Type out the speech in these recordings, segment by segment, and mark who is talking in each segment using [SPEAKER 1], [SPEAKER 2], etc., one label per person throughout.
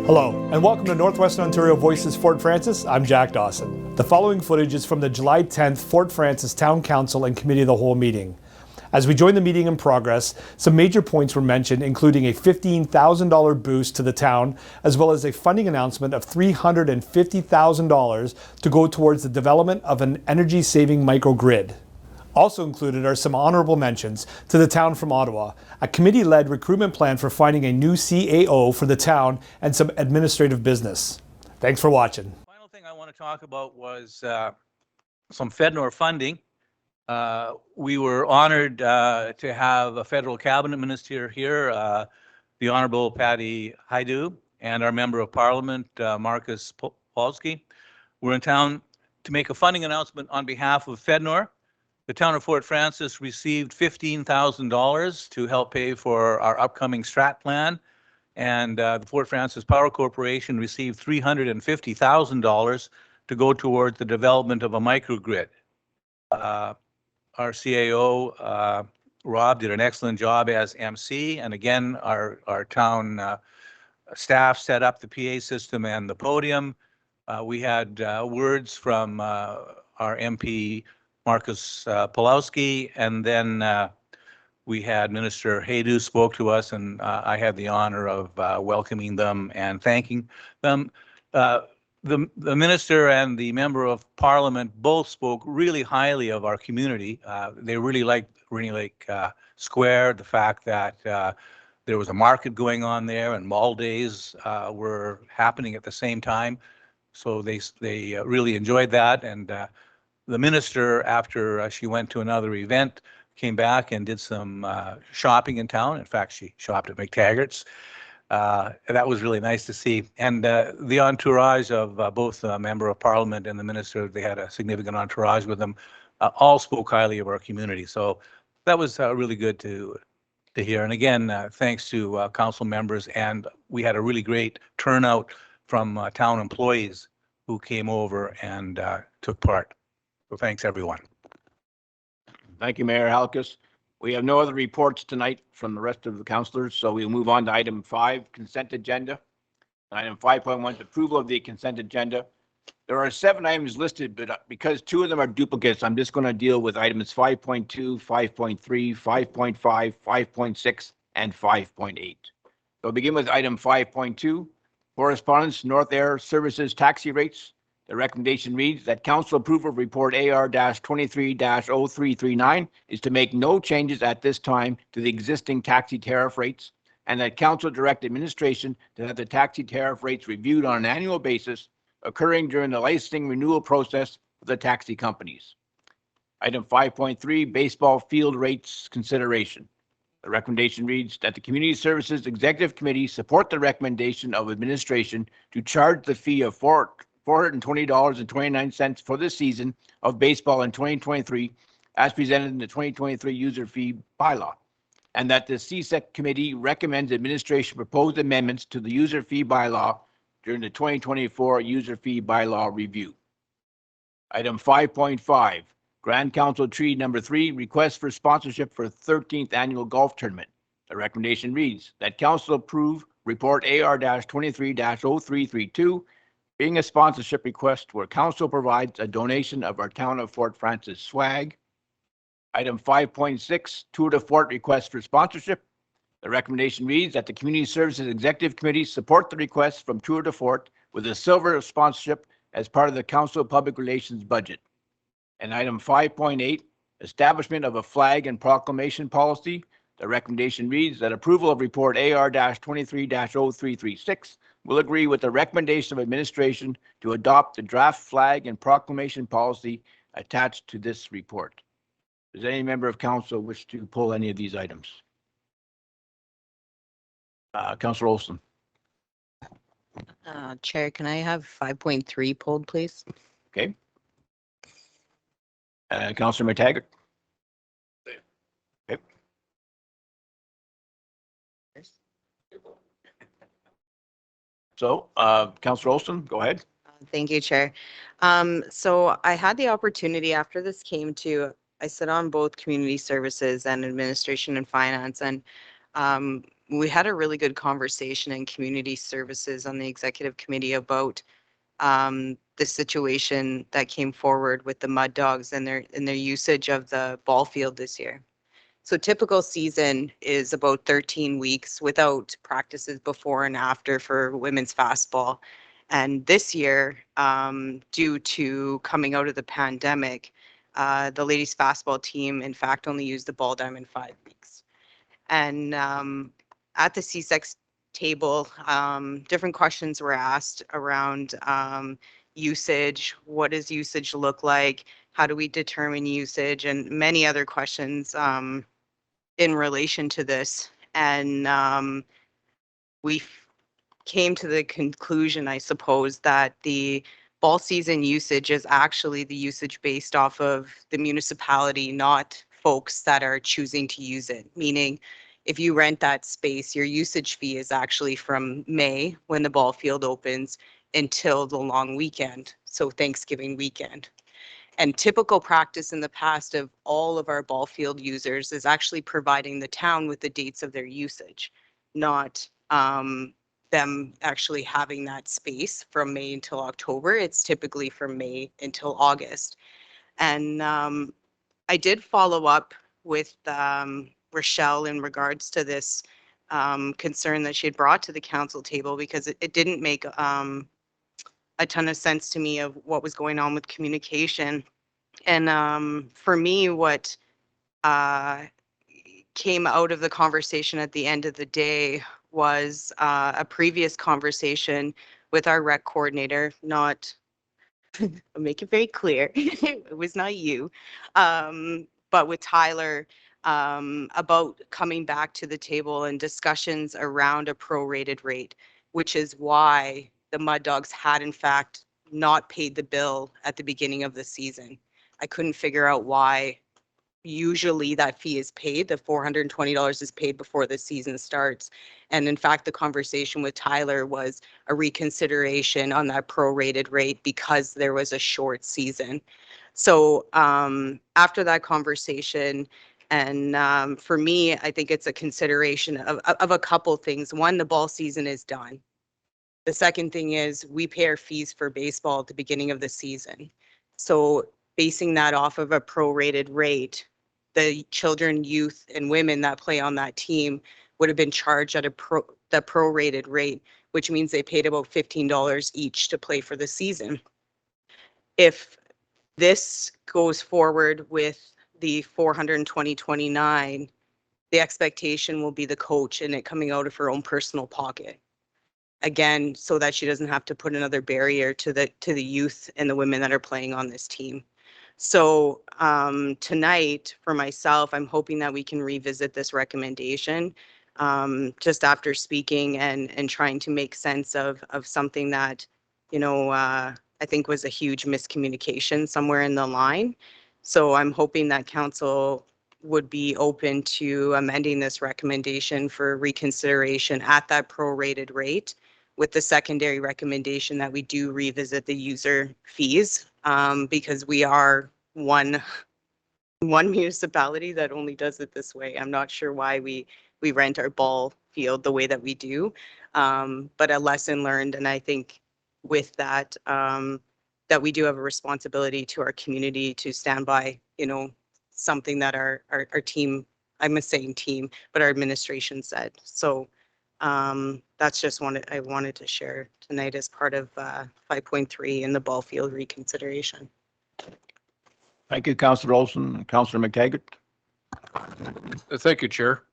[SPEAKER 1] Hello, and welcome to Northwestern Ontario Voices Fort Frances. I'm Jack Dawson. The following footage is from the July 10th Fort Frances Town Council and Committee of the Whole meeting. As we join the meeting in progress, some major points were mentioned, including a $15,000 boost to the town, as well as a funding announcement of $350,000 to go towards the development of an energy-saving microgrid. Also included are some honorable mentions to the town from Ottawa, a committee-led recruitment plan for finding a new CAO for the town, and some administrative business. Thanks for watching.
[SPEAKER 2] Final thing I want to talk about was some FedNor funding. We were honored to have a federal cabinet minister here, the Honorable Patty Hajdu, and our member of parliament, Marcus Polsky. We're in town to make a funding announcement on behalf of FedNor. The town of Fort Frances received $15,000 to help pay for our upcoming strat plan, and the Fort Frances Power Corporation received $350,000 to go towards the development of a microgrid. Our CAO, Rob, did an excellent job as MC, and again, our town staff set up the PA system and the podium. We had words from our MP, Marcus Pulowski, and then we had Minister Hajdu spoke to us, and I had the honor of welcoming them and thanking them. The minister and the member of parliament both spoke really highly of our community. They really liked Rainy Lake Square, the fact that there was a market going on there and mall days were happening at the same time. So they really enjoyed that. And the minister, after she went to another event, came back and did some shopping in town. In fact, she shopped at McTaggart's. That was really nice to see. And the entourage of both the member of parliament and the minister, they had a significant entourage with them, all spoke highly of our community. So that was really good to hear. And again, thanks to council members, and we had a really great turnout from town employees who came over and took part. So thanks, everyone.
[SPEAKER 3] Thank you, Mayor Halkus. We have no other reports tonight from the rest of the councillors, so we'll move on to item 5, consent agenda. Item 5.1 is approval of the consent agenda. There are 7 items listed, but because 2 of them are duplicates, I'm just going to deal with items 5.2, 5.3, 5.5, 5.6, and 5.8. So begin with item 5.2, correspondence, North Air Services taxi rates. The recommendation reads that council approval of report AR-23-0339 is to make no changes at this time to the existing taxi tariff rates, and that council direct administration to have the taxi tariff rates reviewed on an annual basis, occurring during the licensing renewal process of the taxi companies. Item 5.3, baseball field rates consideration. The recommendation reads that the Community Services Executive Committee support the recommendation of administration to charge the fee of $420.29 for the season of baseball in 2023 as presented in the 2023 user fee bylaw, and that the CSEC committee recommends administration propose amendments to the user fee bylaw during the 2024 user fee bylaw review. Item 5.5, Grand Council Treaty Number 3, request for sponsorship for 13th annual golf tournament. The recommendation reads that council approve report AR-23-0332 being a sponsorship request where council provides a donation of our town of Fort Frances swag. Item 5.6, Tour de Fort request for sponsorship. The recommendation reads that the Community Services Executive Committee support the request from Tour de Fort with a silver sponsorship as part of the council public relations budget. And item 5.8, establishment of a flag and proclamation policy. The recommendation reads that approval of report AR-23-0336 will agree with the recommendation of administration to adopt the draft flag and proclamation policy attached to this report. Does any member of council wish to pull any of these items? Councillor Olson.
[SPEAKER 4] Chair, can I have 5.3 pulled, please?
[SPEAKER 3] Okay. Councillor McTaggart. Okay. So, Councillor Olson, go ahead.
[SPEAKER 4] Thank you, Chair. So I had the opportunity after this came to, I sit on both community services and administration and finance, and we had a really good conversation in community services on the executive committee about the situation that came forward with the Mud Dogs and their usage of the ball field this year. So typical season is about 13 weeks without practices before and after for women's fastball. And this year, due to coming out of the pandemic, the ladies fastball team, in fact, only used the ball diamond 5 weeks. And at the CSEX table, different questions were asked around usage. What does usage look like? How do we determine usage? And many other questions in relation to this. And we came to the conclusion, I suppose, that the ball season usage is actually the usage based off of the municipality, not folks that are choosing to use it. Meaning, if you rent that space, your usage fee is actually from May, when the ball field opens, until the long weekend, so Thanksgiving weekend. And typical practice in the past of all of our ball field users is actually providing the town with the dates of their usage, not them actually having that space from May until October. It's typically from May until August. And I did follow up with Rochelle in regards to this concern that she had brought to the council table, because it didn't make a ton of sense to me of what was going on with communication. And for me, what came out of the conversation at the end of the day was a previous conversation with our rec coordinator, not, I'll make it very clear, it was not you, but with Tyler, about coming back to the table and discussions around a prorated rate, which is why the Mud Dogs had in fact not paid the bill at the beginning of the season. I couldn't figure out why usually that fee is paid. The $420 is paid before the season starts. And in fact, the conversation with Tyler was a reconsideration on that prorated rate because there was a short season. So after that conversation, and for me, I think it's a consideration of a couple things. One, the ball season is done. The second thing is we pay our fees for baseball at the beginning of the season. So basing that off of a prorated rate, the children, youth, and women that play on that team would have been charged at the prorated rate, which means they paid about $15 each to play for the season. If this goes forward with the 420.29, the expectation will be the coach and it coming out of her own personal pocket. Again, so that she doesn't have to put another barrier to the youth and the women that are playing on this team. So tonight, for myself, I'm hoping that we can revisit this recommendation just after speaking and trying to make sense of something that, you know, I think was a huge miscommunication somewhere in the line. So I'm hoping that council would be open to amending this recommendation for reconsideration at that prorated rate, with the secondary recommendation that we do revisit the user fees, because we are one municipality that only does it this way. I'm not sure why we rent our ball field the way that we do, but a lesson learned. And I think with that, that we do have a responsibility to our community to stand by, you know, something that our team, I'm a saying team, but our administration said. So that's just I wanted to share tonight as part of 5.3 in the ball field reconsideration.
[SPEAKER 3] Thank you, Councillor Olson. Councillor McTaggart.
[SPEAKER 5] Thank you, Chair.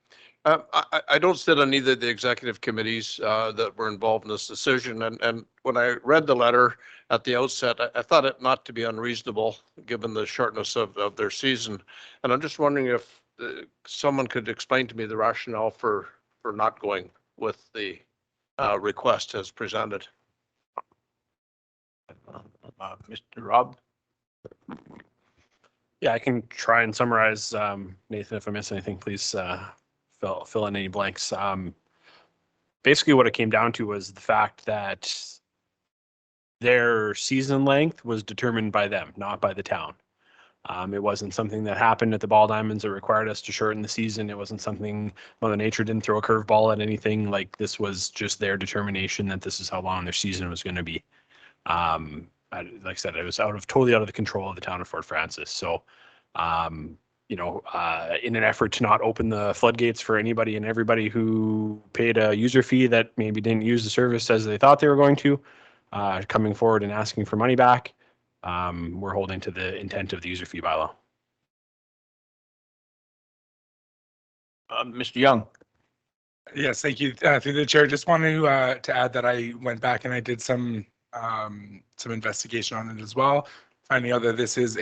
[SPEAKER 5] I don't sit on either of the executive committees that were involved in this decision. And when I read the letter at the outset, I thought it not to be unreasonable given the shortness of their season. And I'm just wondering if someone could explain to me the rationale for not going with the request as presented.
[SPEAKER 3] Mr. Rob.
[SPEAKER 6] Yeah, I can try and summarize. Nathan, if I miss anything, please fill in any blanks. Basically, what it came down to was the fact that their season length was determined by them, not by the town. It wasn't something that happened at the Ball Diamonds that required us to shorten the season. It wasn't something Mother Nature didn't throw a curveball at anything. Like, this was just their determination that this is how long their season was going to be. Like I said, it was totally out of the control of the town of Fort Francis. So, in an effort to not open the floodgates for anybody and everybody who paid a user fee that maybe didn't use the service as they thought they were going to, coming forward and asking for money back, we're holding to the intent of the user fee bylaw.
[SPEAKER 3] Mr. Young.
[SPEAKER 7] Yes, thank you. Through the chair, just wanted to add that I went back and I did some investigation on it as well, finding out that this is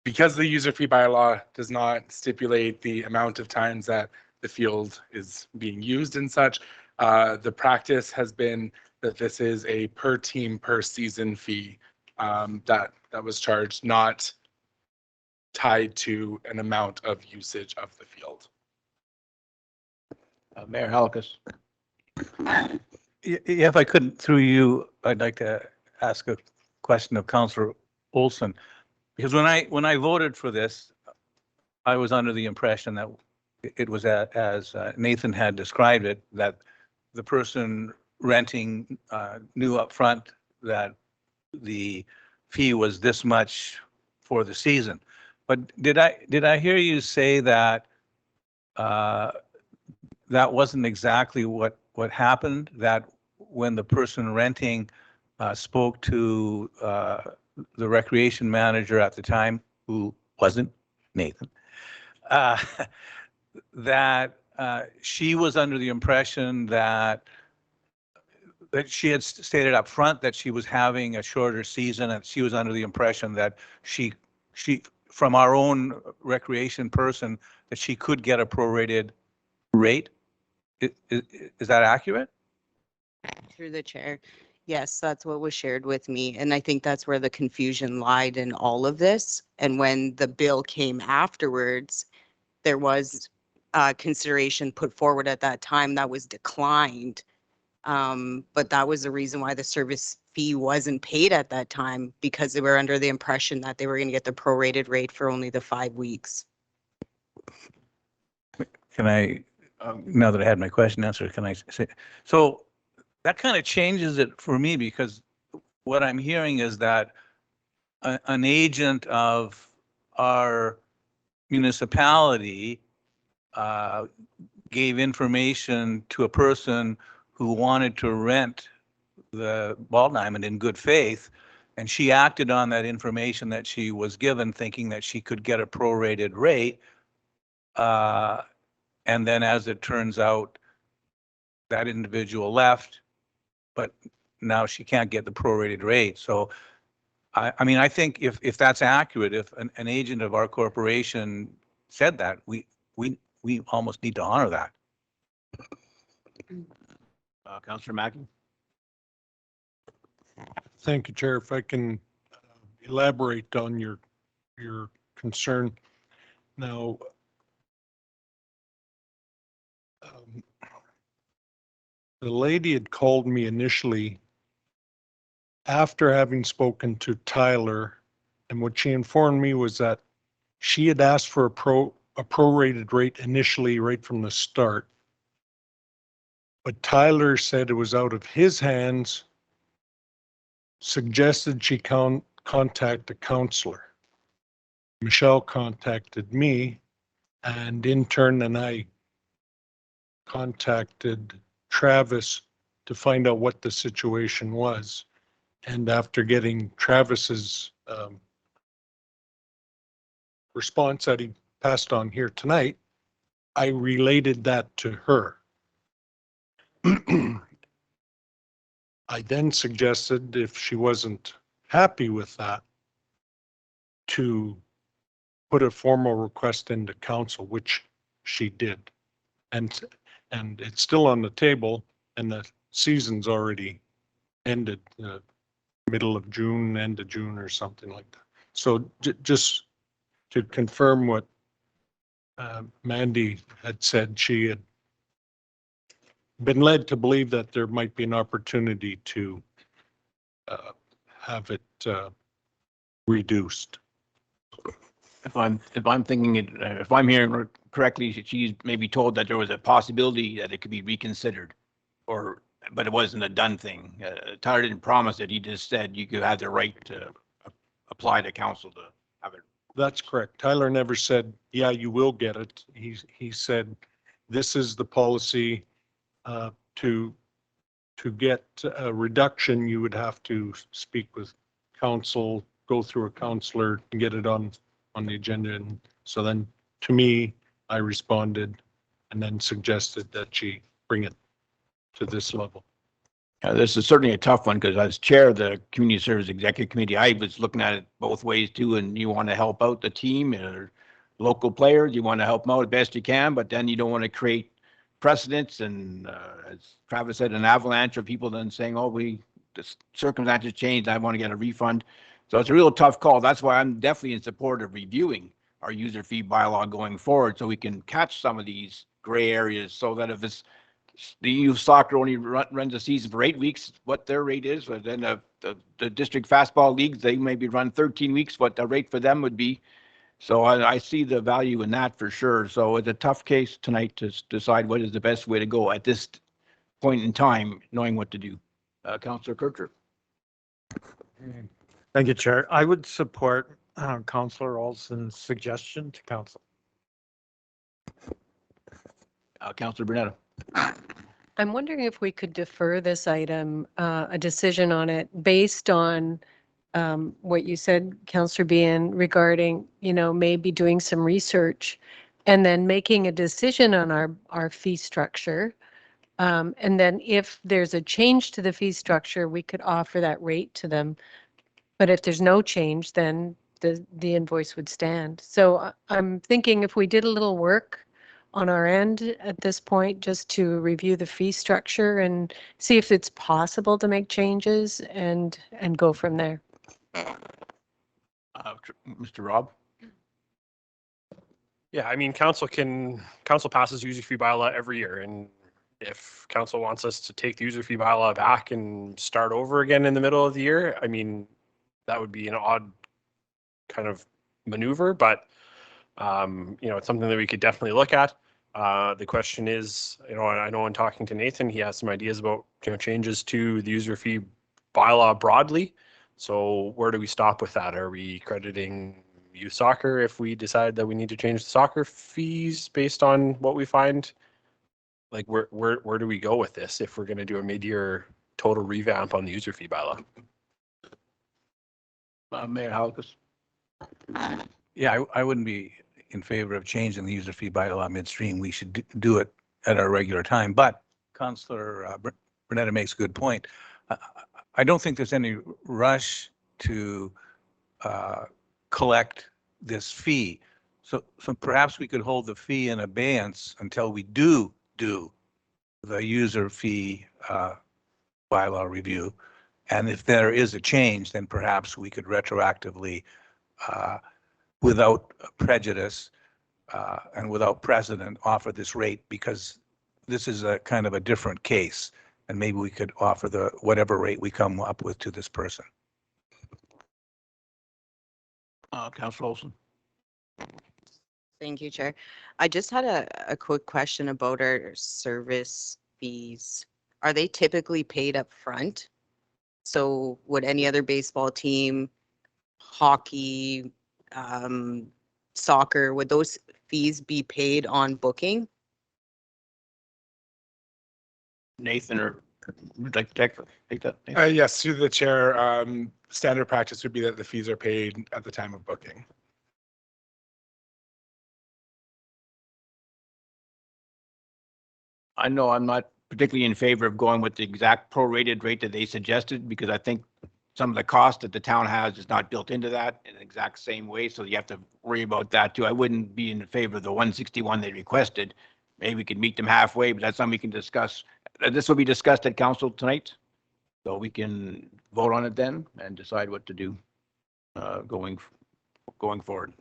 [SPEAKER 7] because the user fee bylaw does not stipulate the amount of times that the field is being used and such. The practice has been that this is a per team per season fee that was charged, not tied to an amount of usage of the field.
[SPEAKER 3] Mayor Halkus.
[SPEAKER 2] If I could, through you, I'd like to ask a question of Councillor Olson. Because when I voted for this, I was under the impression that it was as Nathan had described it, that the person renting knew up front that the fee was this much for the season. But did I hear you say that that wasn't exactly what happened? That when the person renting spoke to the recreation manager at the time, who wasn't Nathan, that she was under the impression that she had stated up front that she was having a shorter season, and she was under the impression that she from our own recreation person, that she could get a prorated rate. Is that accurate?
[SPEAKER 4] Through the chair. Yes, that's what was shared with me. And I think that's where the confusion lied in all of this. And when the bill came afterwards, there was consideration put forward at that time that was declined. But that was the reason why the service fee wasn't paid at that time, because they were under the impression that they were going to get the prorated rate for only the 5 weeks.
[SPEAKER 2] Can I, now that I had my question answered, can I say, so that kind of changes it for me, because what I'm hearing is that an agent of our municipality gave information to a person who wanted to rent the Ball Diamond in good faith, and she acted on that information that she was given, thinking that she could get a prorated rate. And then, as it turns out, that individual left, but now she can't get the prorated rate. So, I mean, I think if that's accurate, if an agent of our corporation said that, we almost need to honor that.
[SPEAKER 3] Councillor Mackey.
[SPEAKER 8] Thank you, Chair. If I can elaborate on your concern. Now, the lady had called me initially after having spoken to Tyler, and what she informed me was that she had asked for a prorated rate initially right from the start. But Tyler said it was out of his hands, suggested she contact a counselor. Michelle contacted me, and in turn, then I contacted Travis to find out what the situation was. And after getting Travis's response that he passed on here tonight, I related that to her. I then suggested, if she wasn't happy with that, to put a formal request into council, which she did. And it's still on the table, and the season's already ended, middle of June, end of June or something like that. So just to confirm what Mandy had said, she had been led to believe that there might be an opportunity to have it reduced.
[SPEAKER 3] If I'm thinking it, if I'm hearing correctly, she's maybe told that there was a possibility that it could be reconsidered, but it wasn't a done thing. Tyler didn't promise it. He just said you could have the right to apply to council to have it.
[SPEAKER 8] That's correct. Tyler never said, yeah, you will get it. He said, this is the policy. To get a reduction, you would have to speak with council, go through a counselor and get it on the agenda. And so then to me, I responded and then suggested that she bring it to this level.
[SPEAKER 3] This is certainly a tough one because as chair of the Community Service Executive Committee, I was looking at it both ways too. And you want to help out the team or local players, you want to help them out as best you can, but then you don't want to create precedents. And as Travis said, an avalanche of people then saying, oh, the circumstances changed, I want to get a refund. So it's a real tough call. That's why I'm definitely in support of reviewing our user fee bylaw going forward so we can catch some of these gray areas so that if it's the youth soccer only runs a season for 8 weeks, what their rate is, but then the district fastball leagues, they maybe run 13 weeks, what the rate for them would be. So I see the value in that for sure. So it's a tough case tonight to decide what is the best way to go at this point in time, knowing what to do. Councillor Kircher.
[SPEAKER 9] Thank you, Chair. I would support Councillor Olson's suggestion to council.
[SPEAKER 3] Councillor Brunetta.
[SPEAKER 10] I'm wondering if we could defer this item, a decision on it based on what you said, Councillor Behan, regarding, maybe doing some research and then making a decision on our fee structure. And then if there's a change to the fee structure, we could offer that rate to them. But if there's no change, then the invoice would stand. So I'm thinking if we did a little work on our end at this point, just to review the fee structure and see if it's possible to make changes and go from there.
[SPEAKER 3] Mr. Rob.
[SPEAKER 6] Yeah, I mean, council passes user fee bylaw every year, and if council wants us to take the user fee bylaw back and start over again in the middle of the year, I mean, that would be an odd kind of maneuver, but it's something that we could definitely look at. The question is, I know in talking to Nathan, he has some ideas about changes to the user fee bylaw broadly. So where do we stop with that? Are we crediting youth soccer if we decide that we need to change the soccer fees based on what we find? Like where do we go with this if we're going to do a mid-year total revamp on the user fee bylaw?
[SPEAKER 3] Mayor Halkus.
[SPEAKER 2] Yeah, I wouldn't be in favor of changing the user fee bylaw midstream. We should do it at our regular time. But Councillor Brunetta makes a good point. I don't think there's any rush to collect this fee. So perhaps we could hold the fee in abeyance until we do the user fee bylaw review. And if there is a change, then perhaps we could retroactively, without prejudice and without precedent, offer this rate, because this is a kind of a different case. And maybe we could offer whatever rate we come up with to this person.
[SPEAKER 3] Councillor Olson.
[SPEAKER 4] Thank you, Chair. I just had a quick question about our service fees. Are they typically paid up front? So would any other baseball team, hockey, soccer, would those fees be paid on booking?
[SPEAKER 3] Nathan, or would you like to take that? Nathan?
[SPEAKER 7] Yes, through the chair, standard practice would be that the fees are paid at the time of booking.
[SPEAKER 3] I know I'm not particularly in favor of going with the exact prorated rate that they suggested, because I think some of the cost that the town has is not built into that in the exact same way. So you have to worry about that too. I wouldn't be in favor of the 161 they requested. Maybe we could meet them halfway, but that's something we can discuss. This will be discussed at council tonight. So we can vote on it then and decide what to do going forward.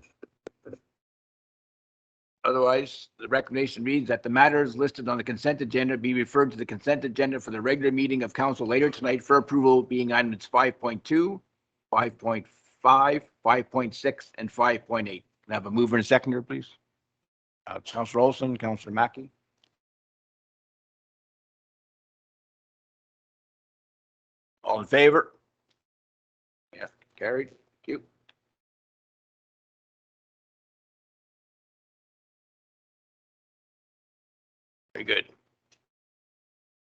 [SPEAKER 3] Otherwise, the recommendation reads that the matters listed on the consent agenda be referred to the consent agenda for the regular meeting of council later tonight for approval, being items 5.2, 5.4, 5, 5.6, and 5.8. Can I have a mover and seconder, please? Councillor Olson, Councillor Mackey. All in favor? Yeah, carried. Thank you. Very good.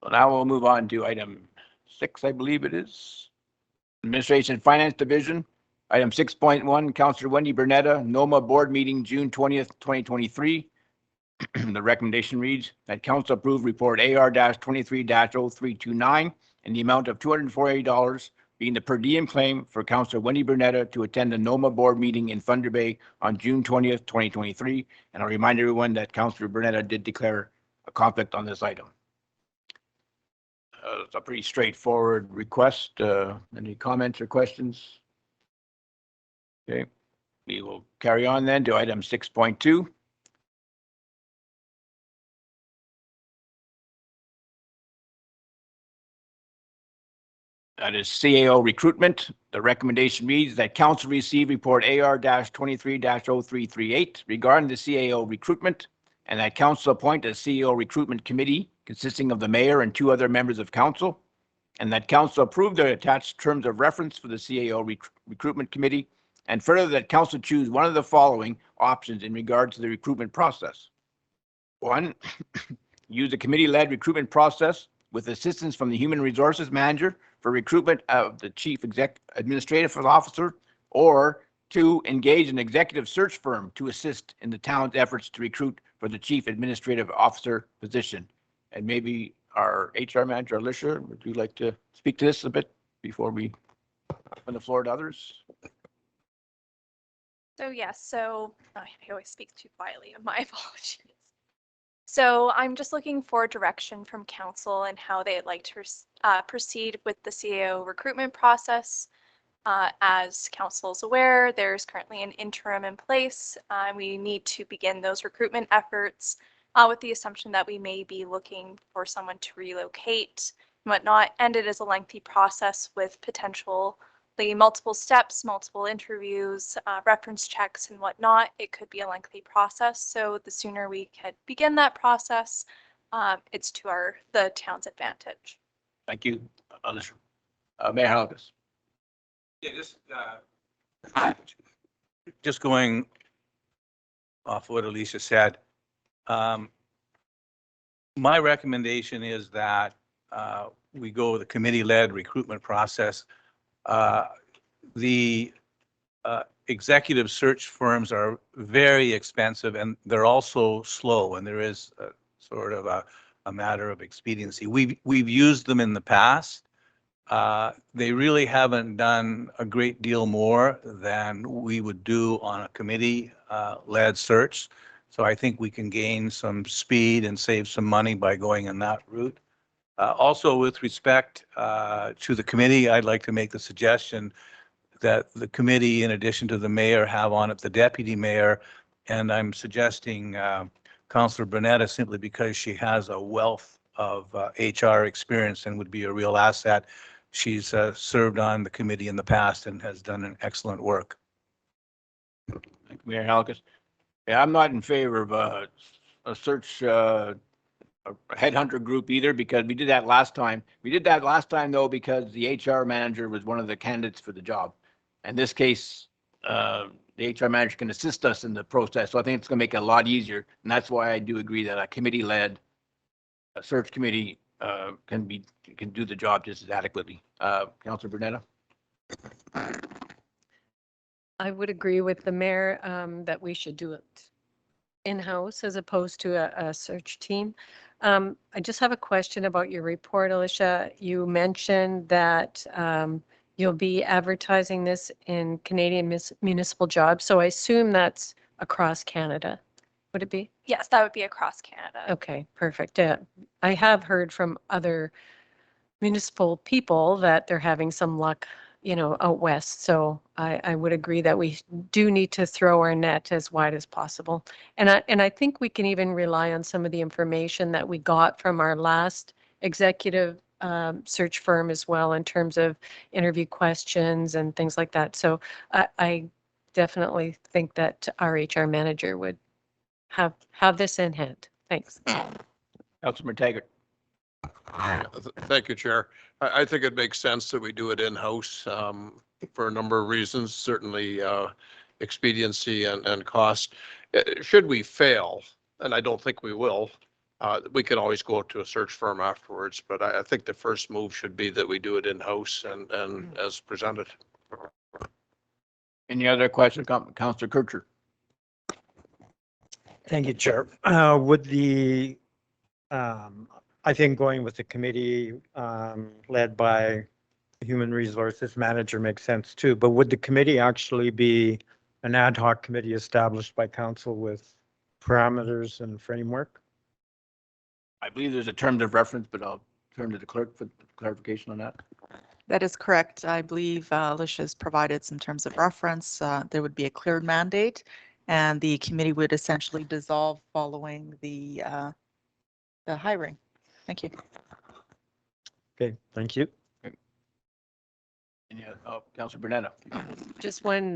[SPEAKER 3] So now we'll move on to item 6, I believe it is. Administration and Finance Division. Item 6.1, Councillor Wendy Bernetta, NOMA Board Meeting, June 20th, 2023. The recommendation reads that council approve report AR-23-0329 in the amount of $248 being the per diem claim for Councillor Wendy Bernetta to attend the NOMA Board meeting in Thunder Bay on June 20th, 2023. And I'll remind everyone that Councillor Bernetta did declare a conflict on this item. It's a pretty straightforward request. Any comments or questions? Okay, we will carry on then to item 6.2. That is CAO recruitment. The recommendation reads that council receive report AR-23-0338 regarding the CAO recruitment, and that council appoint a CAO recruitment committee consisting of the mayor and 2 other members of council, and that council approve the attached terms of reference for the CAO recruitment committee, and further that council choose one of the following options in regard to the recruitment process. 1, use a committee-led recruitment process with assistance from the human resources manager for recruitment of the chief administrative officer, or 2, engage an executive search firm to assist in the town's efforts to recruit for the chief administrative officer position. And maybe our HR manager, Alicia, would you like to speak to this a bit before we open the floor to others?
[SPEAKER 11] So yes, so I always speak too quietly. My apologies. So I'm just looking for direction from council and how they'd like to proceed with the CAO recruitment process. As council is aware, there's currently an interim in place. We need to begin those recruitment efforts with the assumption that we may be looking for someone to relocate and whatnot. And it is a lengthy process with potentially multiple steps, multiple interviews, reference checks and whatnot. It could be a lengthy process. So the sooner we can begin that process, it's to the town's advantage.
[SPEAKER 3] Thank you, Alicia. Mayor Halkus.
[SPEAKER 2] Yeah, just going off what Alicia said. My recommendation is that we go with a committee-led recruitment process. The executive search firms are very expensive and they're also slow, and there is sort of a matter of expediency. We've used them in the past. They really haven't done a great deal more than we would do on a committee-led search. So I think we can gain some speed and save some money by going in that route. Also, with respect to the committee, I'd like to make the suggestion that the committee, in addition to the mayor, have on it the deputy mayor. And I'm suggesting Councillor Bernetta simply because she has a wealth of HR experience and would be a real asset. She's served on the committee in the past and has done an excellent work.
[SPEAKER 3] Thank you, Mayor Halkus. Yeah, I'm not in favor of a search a headhunter group either, because we did that last time. We did that last time though because the HR manager was one of the candidates for the job. In this case, the HR manager can assist us in the process. So I think it's going to make it a lot easier. And that's why I do agree that a committee-led search committee can do the job just as adequately. Councillor Bernetta.
[SPEAKER 10] I would agree with the mayor that we should do it in-house as opposed to a search team. I just have a question about your report, Alicia. You mentioned that you'll be advertising this in Canadian municipal jobs. So I assume that's across Canada. Would it be?
[SPEAKER 11] Yes, that would be across Canada.
[SPEAKER 10] Okay, perfect. I have heard from other municipal people that they're having some luck, out west. So I would agree that we do need to throw our net as wide as possible. And I think we can even rely on some of the information that we got from our last executive search firm as well in terms of interview questions and things like that. So I definitely think that our HR manager would have this in hand. Thanks.
[SPEAKER 3] Councilor Taggart.
[SPEAKER 5] Thank you, Chair. I think it makes sense that we do it in-house for a number of reasons, certainly expediency and cost. Should we fail, and I don't think we will, we can always go to a search firm afterwards, but I think the first move should be that we do it in-house and as presented.
[SPEAKER 3] Any other questions, Councilor Kircher?
[SPEAKER 9] Thank you, Chair. Would the, I think going with the committee led by the Human Resources Manager makes sense too, but would the committee actually be an ad hoc committee established by council with parameters and framework?
[SPEAKER 3] I believe there's a terms of reference, but I'll turn to the clerk for clarification on that.
[SPEAKER 12] That is correct. I believe Alicia has provided some terms of reference. There would be a cleared mandate, and the committee would essentially dissolve following the hiring. Thank you.
[SPEAKER 9] Okay, thank you.
[SPEAKER 3] Councilor Bernetta.
[SPEAKER 10] Just one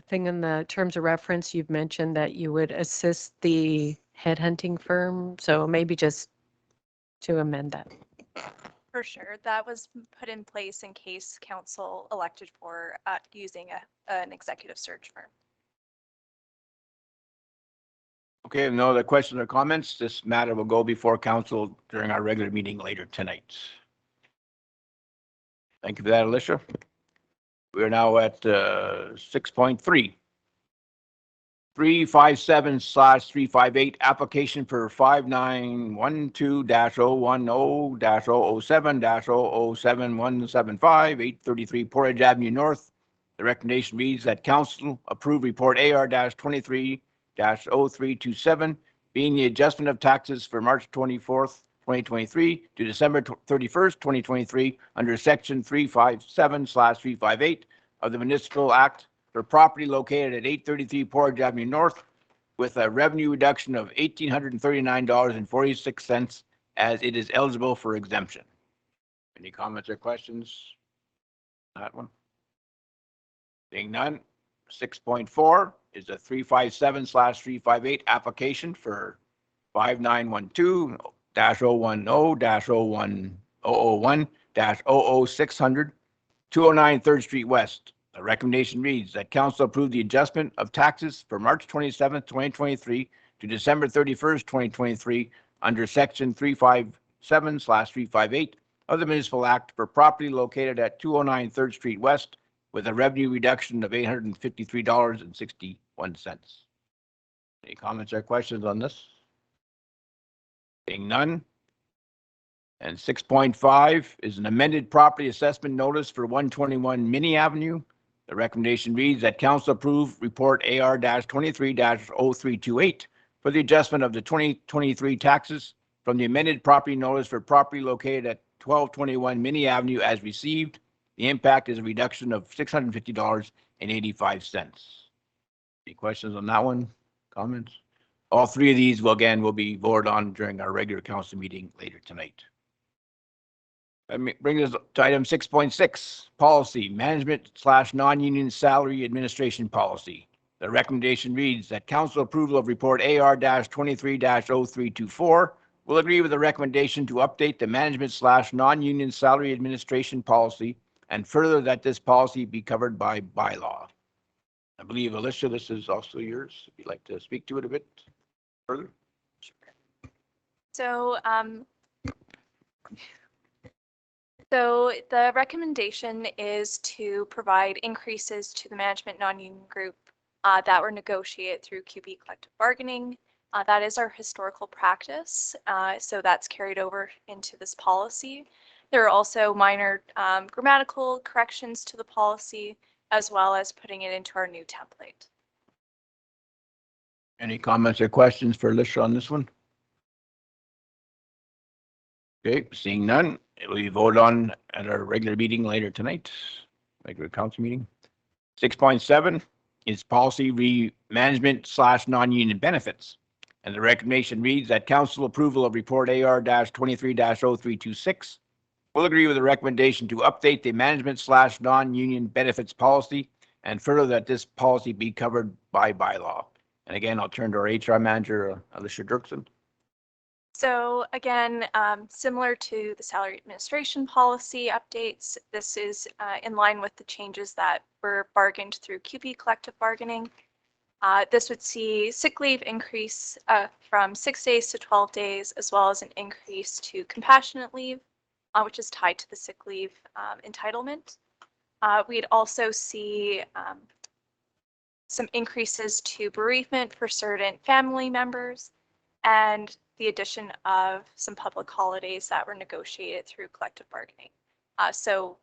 [SPEAKER 10] thing in the terms of reference, you've mentioned that you would assist the headhunting firm. So maybe just to amend that.
[SPEAKER 11] For sure. That was put in place in case council elected for using an executive search firm.
[SPEAKER 3] Okay, no other questions or comments. This matter will go before council during our regular meeting later tonight. Thank you for that, Alicia. We are now at 6.3. 357/358 application for 5912-010-007-007-175, 833 Portage Avenue North. The recommendation reads that council approve report AR-23-0327, being the adjustment of taxes for March 24th, 2023 to December 31st, 2023 under section 357/358 of the Municipal Act for property located at 833 Portage Avenue North with a revenue reduction of $1,839.46 as it is eligible for exemption. Any comments or questions? That one? Being none. 6.4 is a 357/358 application for 5912-010-001-00600 209 3rd Street West. The recommendation reads that council approve the adjustment of taxes for March 27th, 2023 to December 31st, 2023 under section 357/358 of the Municipal Act for property located at 209 3rd Street West with a revenue reduction of $853.61. Any comments or questions on this? Being none. And 6.5 is an amended property assessment notice for 121 Minnie Avenue. The recommendation reads that council approve report AR-23-0328 for the adjustment of the 2023 taxes from the amended property notice for property located at 1221 Minnie Avenue as received. The impact is a reduction of $650.85. Any questions on that one? Comments? All three of these will be voted on during our regular council meeting later tonight. That brings us to item 6.6, policy, management/non-union salary administration policy. The recommendation reads that council approval of report AR-23-0324 will agree with the recommendation to update the management/non-union salary administration policy and further that this policy be covered by bylaw. I believe, Alicia, this is also yours. If you'd like to speak to it a bit further.
[SPEAKER 11] So, so the recommendation is to provide increases to the management non-union group that were negotiated through QB collective bargaining. That is our historical practice. So that's carried over into this policy. There are also minor grammatical corrections to the policy, as well as putting it into our new template.
[SPEAKER 3] Any comments or questions for Alicia on this one? Okay, seeing none, it will be voted on at our regular meeting later tonight, regular council meeting. 6.7 is policy management/non-union benefits. And the recommendation reads that council approval of report AR-23-0326 will agree with the recommendation to update the management/non-union benefits policy and further that this policy be covered by bylaw. And again, I'll turn to our HR manager, Alicia Dirksen.
[SPEAKER 11] So again, similar to the salary administration policy updates, this is in line with the changes that were bargained through CUPE collective bargaining. This would see sick leave increase from 6 days to 12 days, as well as an increase to compassionate leave, which is tied to the sick leave entitlement. We'd also see some increases to bereavement for certain family members and the addition of some public holidays that were negotiated through collective bargaining. So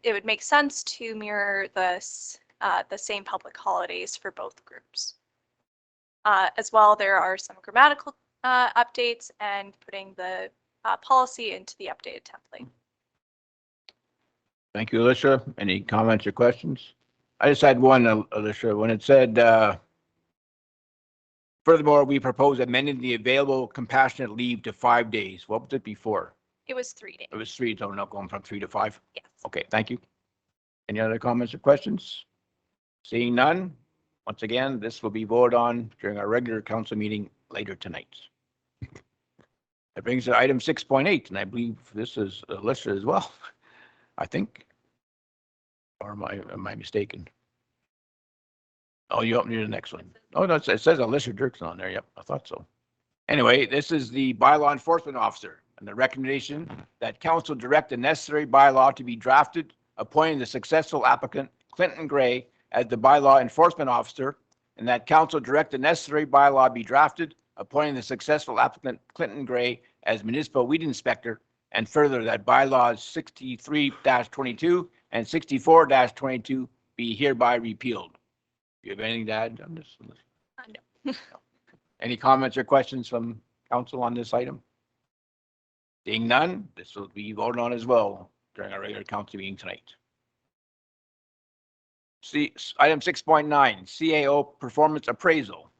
[SPEAKER 11] it would make sense to mirror the same public holidays for both groups. As well, there are some grammatical updates and putting the policy into the updated template.
[SPEAKER 3] Thank you, Alicia. Any comments or questions? I just had one, Alicia, when it said, furthermore, we propose amending the available compassionate leave to 5 days. What was it before?
[SPEAKER 11] It was 3 days.
[SPEAKER 3] It was 3, so not going from 3 to 5?
[SPEAKER 11] Yes.
[SPEAKER 3] Okay, thank you. Any other comments or questions? Seeing none, once again, this will be voted on during our regular council meeting later tonight. That brings us to item 6.8, and I believe this is Alicia as well, I think. Or am I mistaken? Oh, you helped me to the next one. Oh, no, it says Alicia Dirksen on there. Yep, I thought so. Anyway, this is the bylaw enforcement officer and the recommendation that council direct the necessary bylaw to be drafted, appointing the successful applicant, Clinton Gray, as the bylaw enforcement officer, and that council direct the necessary bylaw be drafted, appointing the successful applicant, Clinton Gray, as municipal weed inspector, and further that bylaws 63-22 and 64-22 be hereby repealed. Do you have anything to add on this?
[SPEAKER 11] No.
[SPEAKER 3] Any comments or questions from council on this item? Seeing none, this will be voted on as well during our regular council meeting tonight. See, item 6.9, CAO performance appraisal.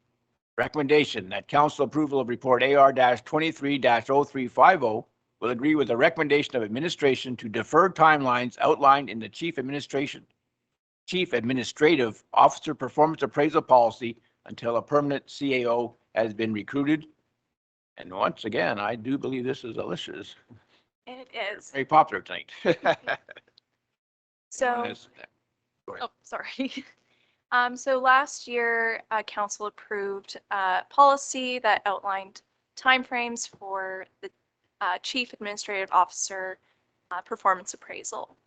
[SPEAKER 3] Recommendation that council approval of report AR-23-0350 will agree with the recommendation of administration to defer timelines outlined in the Chief Administrative Officer Performance Appraisal Policy until a permanent CAO has been recruited. And once again, I do believe this is Alicia's.
[SPEAKER 11] It is.
[SPEAKER 3] Very popular tonight.
[SPEAKER 11] So, oh, sorry. So last year, council approved a policy that outlined timeframes for the Chief Administrative Officer performance appraisal.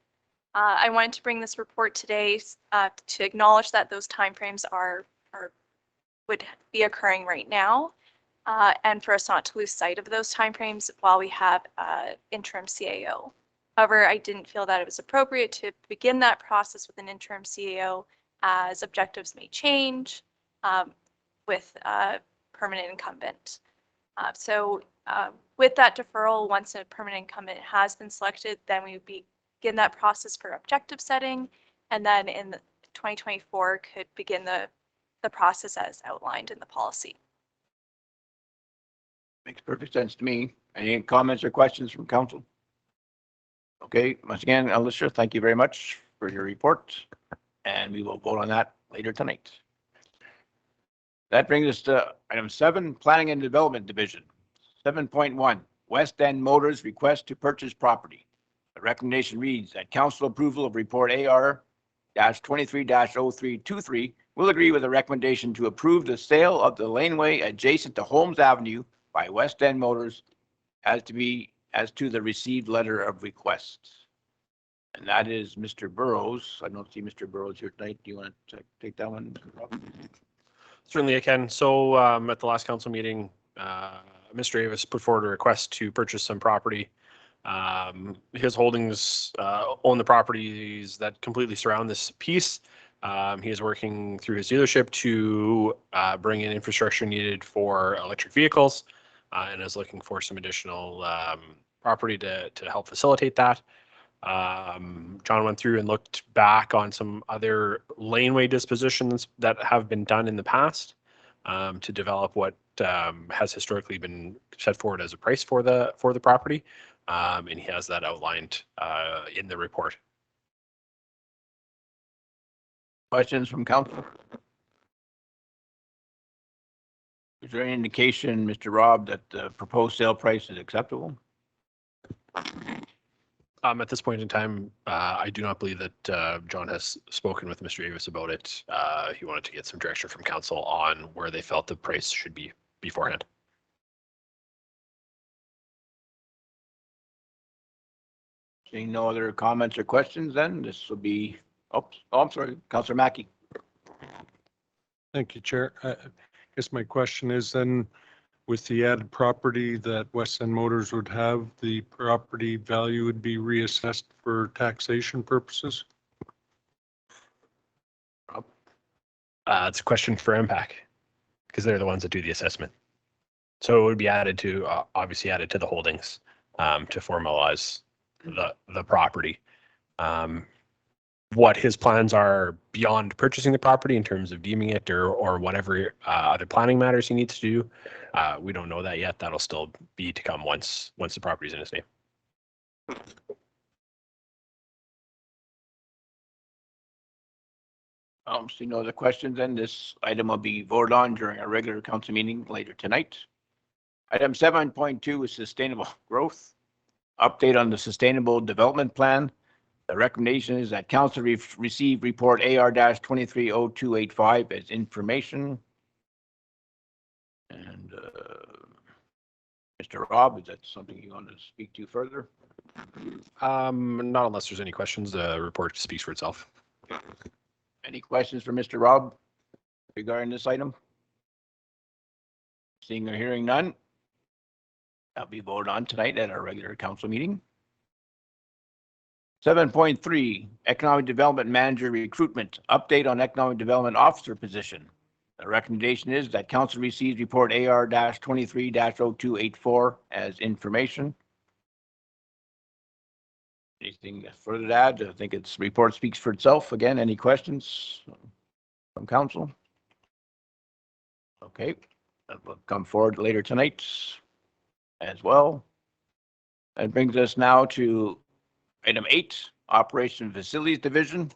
[SPEAKER 11] I wanted to bring this report today to acknowledge that those timeframes would be occurring right now, and for us not to lose sight of those timeframes while we have interim CAO. However, I didn't feel that it was appropriate to begin that process with an interim CAO, as objectives may change with a permanent incumbent. So with that deferral, once a permanent incumbent has been selected, then we would begin that process for objective setting, and then in 2024 could begin the process as outlined in the policy.
[SPEAKER 3] Makes perfect sense to me. Any comments or questions from council? Okay, once again, Alicia, thank you very much for your report, and we will vote on that later tonight. That brings us to item 7, Planning and Development Division. 7.1, West End Motors request to purchase property. The recommendation reads that council approval of report AR-23-0323 will agree with the recommendation to approve the sale of the laneway adjacent to Holmes Avenue by West End Motors as to the received letter of request. And that is Mr. Burrows. I don't see Mr. Burrows here tonight. Do you want to take that one?
[SPEAKER 6] Certainly I can. So at the last council meeting, Mr. Avis put forward a request to purchase some property. His holdings own the properties that completely surround this piece. He is working through his dealership to bring in infrastructure needed for electric vehicles and is looking for some additional property to help facilitate that. John went through and looked back on some other laneway dispositions that have been done in the past to develop what has historically been set forward as a price for the property. and he has that outlined in the report.
[SPEAKER 3] Questions from council? Is there any indication, Mr. Rob, that the proposed sale price is acceptable?
[SPEAKER 6] At this point in time, I do not believe that John has spoken with Mr. Avis about it. He wanted to get some direction from council on where they felt the price should be beforehand.
[SPEAKER 3] Seeing no other comments or questions, then this will be, I'm sorry, Councillor Mackey.
[SPEAKER 8] Thank you, Chair. I guess my question is then, with the added property that West End Motors would have, the property value would be reassessed for taxation purposes?
[SPEAKER 6] It's a question for MPAC because they're the ones that do the assessment. So it would be added to, obviously added to the holdings to formalize the property. What his plans are beyond purchasing the property in terms of deeming it or whatever other planning matters he needs to do, we don't know that yet. That'll still be to come once the property's in his name.
[SPEAKER 3] See no other questions, then this item will be voted on during our regular council meeting later tonight. Item 7.2 is sustainable growth. Update on the sustainable development plan. The recommendation is that council receive report AR-230285 as information. And Mr. Rob, is that something you want to speak to further?
[SPEAKER 6] Not unless there's any questions. The report speaks for itself.
[SPEAKER 3] Any questions for Mr. Rob regarding this item? Seeing or hearing none, that'll be voted on tonight at our regular council meeting. 7.3, Economic Development Manager Recruitment. Update on Economic Development Officer position. The recommendation is that council receives report AR-23-0284 as information. Anything further to add? I think its report speaks for itself. Again, any questions from council? Okay, that will come forward later tonight as well. That brings us now to item 8, Operation Facilities Division.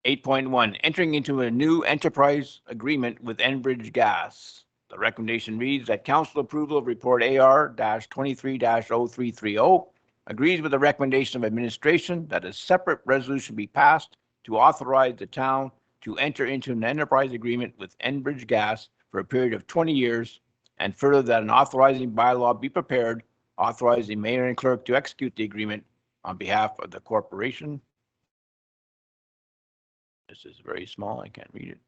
[SPEAKER 3] 8.1, entering into a new enterprise agreement with Enbridge Gas. The recommendation reads that council approval of report AR-23-0330 agrees with the recommendation of administration that a separate resolution be passed to authorize the town to enter into an enterprise agreement with Enbridge Gas for a period of 20 years, and further that an authorizing bylaw be prepared authorizing mayor and clerk to execute the agreement on behalf of the corporation. This is very small. I can't read it.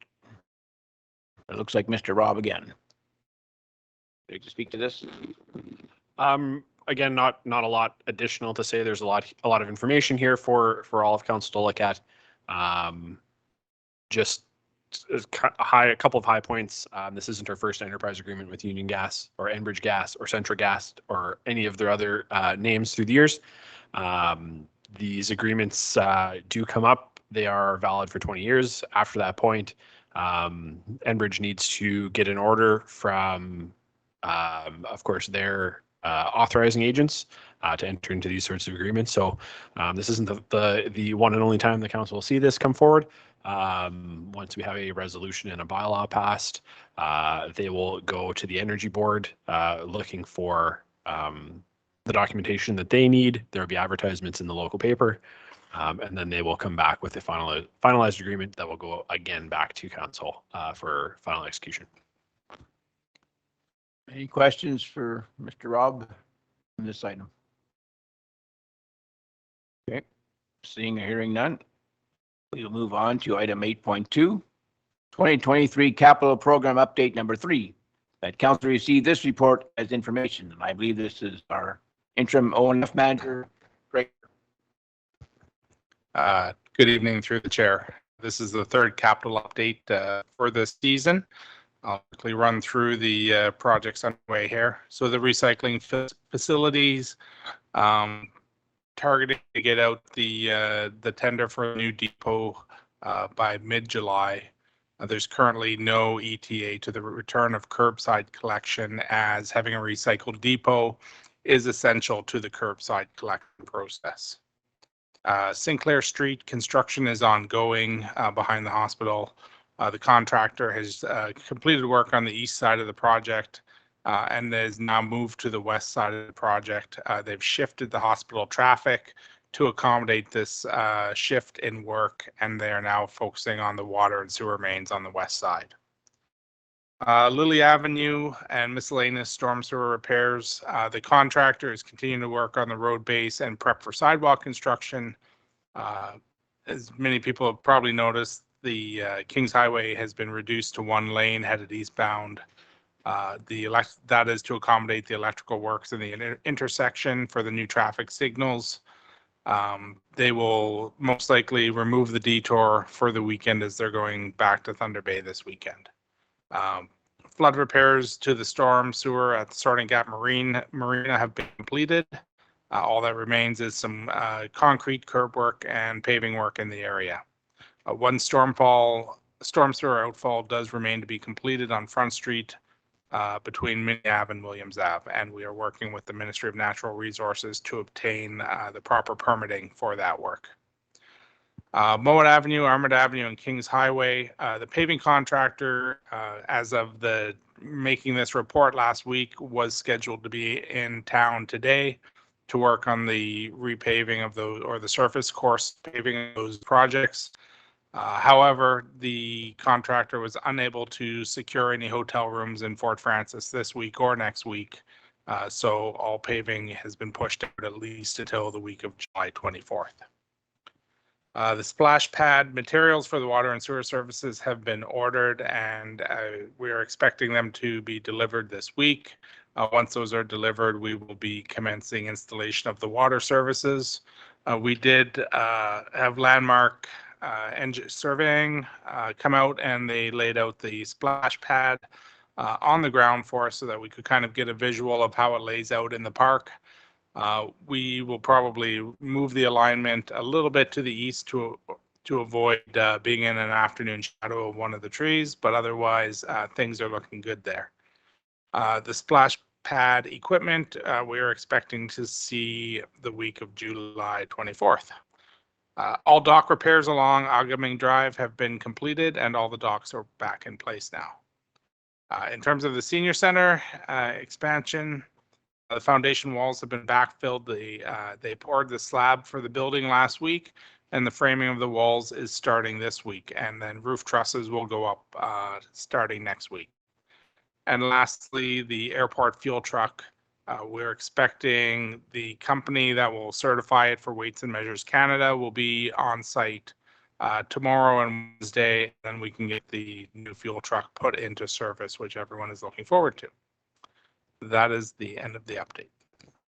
[SPEAKER 3] It looks like Mr. Rob again. Would you like to speak to this?
[SPEAKER 6] Again, not a lot additional to say. There's a lot of information here for all of council to look at. Just a couple of high points. This isn't our first enterprise agreement with Union Gas or Enbridge Gas or Centra Gas or any of their other names through the years. These agreements do come up. They are valid for 20 years. After that point, Enbridge needs to get an order from, of course, their authorizing agents to enter into these sorts of agreements. So this isn't the one and only time the council will see this come forward. Once we have a resolution and a bylaw passed, they will go to the Energy Board looking for the documentation that they need. There will be advertisements in the local paper, and then they will come back with a finalized agreement that will go again back to council for final execution.
[SPEAKER 3] Any questions for Mr. Rob on this item? Okay, seeing or hearing none, we will move on to item 8.2, 2023 capital program update number 3. That council received this report as information, and I believe this is our interim ONF manager, Greg.
[SPEAKER 7] Good evening through the chair. This is the third capital update for this season. I'll quickly run through the projects underway here. So the recycling facilities, targeting to get out the tender for a new depot by mid-July. There's currently no ETA to the return of curbside collection, as having a recycled depot is essential to the curbside collection process. Sinclair Street construction is ongoing behind the hospital. The contractor has completed work on the east side of the project and has now moved to the west side of the project. They've shifted the hospital traffic to accommodate this shift in work, and they are now focusing on the water and sewer mains on the west side. Lily Avenue and miscellaneous storm sewer repairs. The contractor is continuing to work on the road base and prep for sidewalk construction. As many people have probably noticed, the Kings Highway has been reduced to one lane headed eastbound. That is to accommodate the electrical works in the intersection for the new traffic signals. They will most likely remove the detour for the weekend as they're going back to Thunder Bay this weekend. Flood repairs to the storm sewer at the Sorting Gap Marina have been completed. All that remains is some concrete curb work and paving work in the area. One storm sewer outfall does remain to be completed on Front Street between Mini Ave and Williams Ave, and we are working with the Ministry of Natural Resources to obtain the proper permitting for that work. Mowat Avenue, Armand Avenue, and Kings Highway. The paving contractor, as of the making this report last week, was scheduled to be in town today to work on the repaving of those, or the surface course paving of those projects. However, the contractor was unable to secure any hotel rooms in Fort Frances this week or next week. So all paving has been pushed out at least until the week of July 24th. The splash pad materials for the water and sewer services have been ordered, and we are expecting them to be delivered this week. Once those are delivered, we will be commencing installation of the water services. We did have Landmark surveying come out, and they laid out the splash pad on the ground for us so that we could kind of get a visual of how it lays out in the park. We will probably move the alignment a little bit to the east to avoid being in an afternoon shadow of one of the trees, but otherwise things are looking good there. The splash pad equipment, we are expecting to see the week of July 24th. All dock repairs along Agaming Drive have been completed, and all the docks are back in place now. In terms of the senior center expansion, the foundation walls have been backfilled. They poured the slab for the building last week, and the framing of the walls is starting this week, and then roof trusses will go up starting next week. And lastly, the airport fuel truck. We're expecting the company that will certify it for Weights and Measures Canada will be on site tomorrow and Wednesday. Then we can get the new fuel truck put into service, which everyone is looking forward to. That is the end of the update.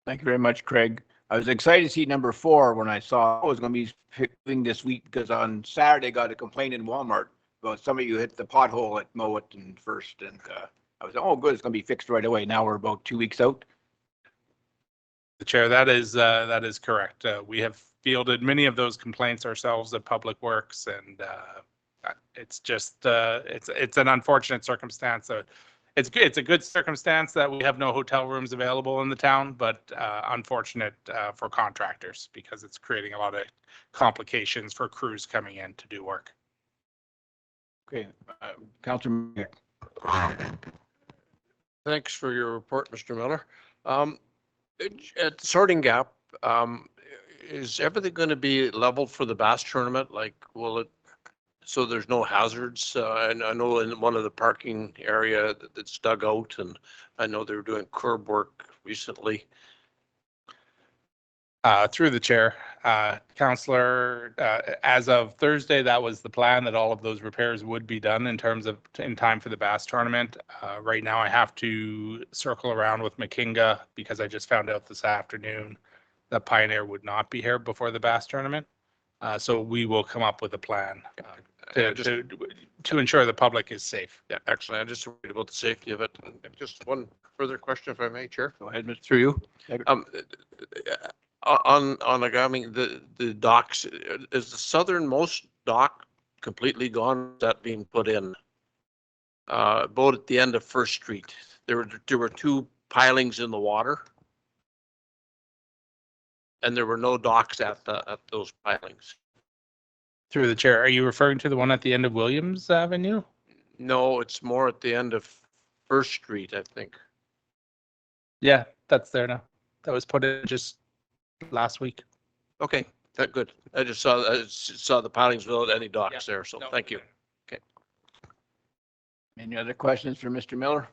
[SPEAKER 3] Thank you very much, Craig. I was excited to see number 4 when I saw it was going to be fixing this week, because on Saturday I got a complaint in Walmart about some of you hit the pothole at Mowat and First, and I was, oh good, it's going to be fixed right away. Now we're about 2 weeks out.
[SPEAKER 7] The chair, that is correct. We have fielded many of those complaints ourselves at Public Works, and it's just it's an unfortunate circumstance. It's a good circumstance that we have no hotel rooms available in the town, but unfortunate for contractors because it's creating a lot of complications for crews coming in to do work.
[SPEAKER 3] Okay, Councilor.
[SPEAKER 5] Thanks for your report, Mr. Miller. At Sorting Gap, is everything going to be leveled for the bass tournament? Like, will it, so there's no hazards? And I know in one of the parking area that's dug out, and I know they were doing curb work recently.
[SPEAKER 7] Through the chair, Councillor, as of Thursday, that was the plan, that all of those repairs would be done in time for the bass tournament. Right now I have to circle around with McKinga because I just found out this afternoon that Pioneer would not be here before the bass tournament. So we will come up with a plan to ensure the public is safe.
[SPEAKER 5] Yeah, excellent. I'm just worried about the safety of it. And just one further question, if I may, Chair.
[SPEAKER 3] Go ahead, Mr.
[SPEAKER 5] Through you. On Agaming, the docks, is the southernmost dock completely gone? Is that being put in? Boat at the end of First Street. There were 2 pilings in the water. and there were no docks at those pilings.
[SPEAKER 7] Through the chair, are you referring to the one at the end of Williams Avenue?
[SPEAKER 5] No, it's more at the end of First Street, I think.
[SPEAKER 7] Yeah, that's there now. That was put in just last week.
[SPEAKER 5] Okay, that good. I just saw the pilings without any docks there, so thank you.
[SPEAKER 3] Any other questions for Mr. Miller?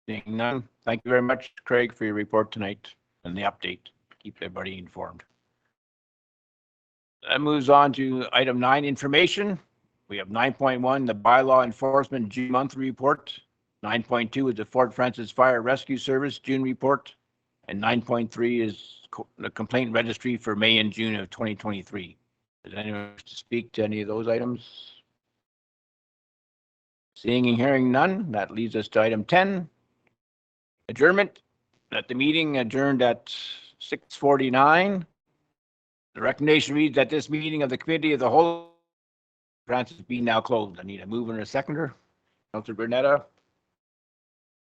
[SPEAKER 3] Seeing none, thank you very much, Craig, for your report tonight and the update. Keep everybody informed. That moves on to item 9, information. We have 9.1, the bylaw enforcement June monthly report. 9.2 is the Fort Francis Fire Rescue Service June report. And 9.3 is the complaint registry for May and June of 2023. Does anyone wish to speak to any of those items? Seeing and hearing none, that leads us to item 10. Adjournment. That the meeting adjourned at 6:49. The recommendation reads that this meeting of the Committee of the Whole Francis be now closed. I need a mover and a seconder. Councillor Bernetta.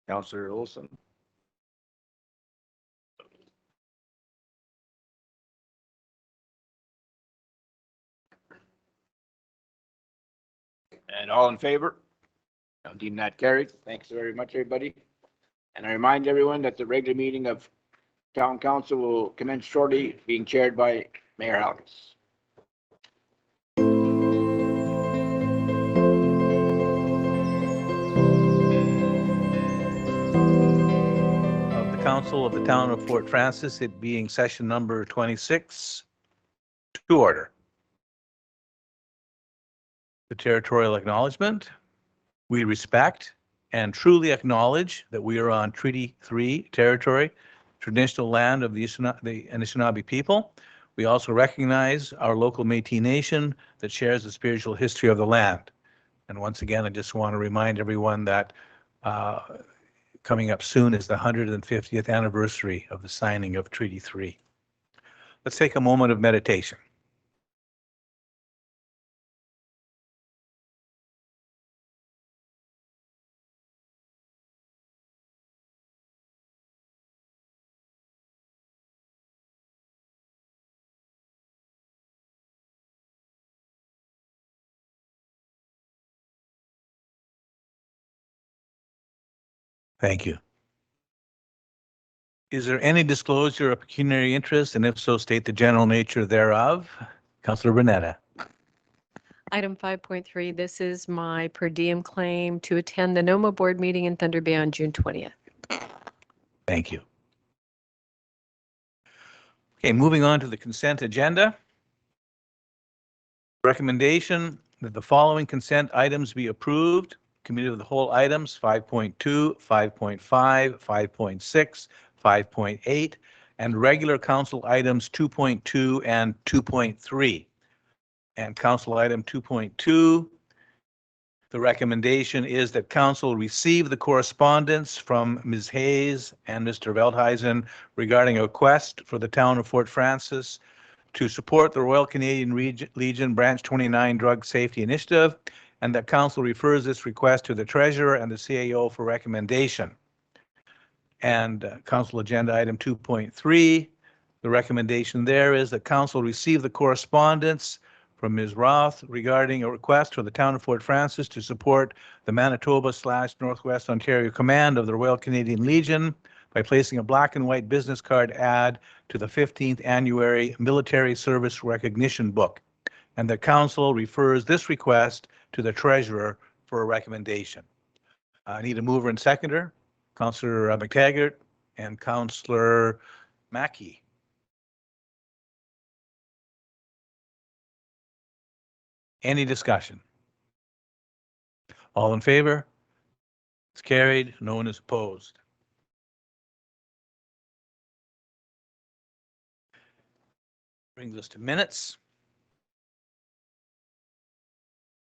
[SPEAKER 3] Councillor Olson. And all in favor? I'll deem that carried. Thanks very much, everybody. And I remind everyone that the regular meeting of Town Council will commence shortly, being chaired by Mayor Halkis.
[SPEAKER 2] Of the Council of the Town of Fort Francis, it being session number 26, to order. The territorial acknowledgement. We respect and truly acknowledge that we are on Treaty 3 territory, traditional land of the Anishinaabe people. We also recognize our local Métis Nation that shares the spiritual history of the land. And once again, I just want to remind everyone that coming up soon is the 150th anniversary of the signing of Treaty 3. Let's take a moment of meditation. Thank you. Is there any disclosure of pecuniary interest, and if so, state the general nature thereof? Councillor Bernetta.
[SPEAKER 10] Item 5.3, this is my per diem claim to attend the NOMA board meeting in Thunder Bay on June 20th.
[SPEAKER 2] Thank you. Okay, moving on to the consent agenda. Recommendation that the following consent items be approved. Committee of the whole items 5.2, 5.5, 5.6, 5.8, and regular council items 2.2 and 2.3. And council item 2.2, the recommendation is that council receive the correspondence from Ms. Hayes and Mr. Veldhuizen regarding a request for the town of Fort Francis to support the Royal Canadian Legion Branch 29 Drug Safety Initiative, and that council refers this request to the treasurer and the CAO for recommendation. And council agenda item 2.3, the recommendation there is that council receive the correspondence from Ms. Roth regarding a request for the town of Fort Francis to support the Manitoba/Northwest Ontario Command of the Royal Canadian Legion by placing a black and white business card ad to the 15th Annuary Military Service Recognition Book. And the council refers this request to the treasurer for a recommendation. I need a mover and seconder, Councillor McTaggart and Councillor Mackey. Any discussion? All in favor? It's carried. No one is opposed. Brings us to minutes.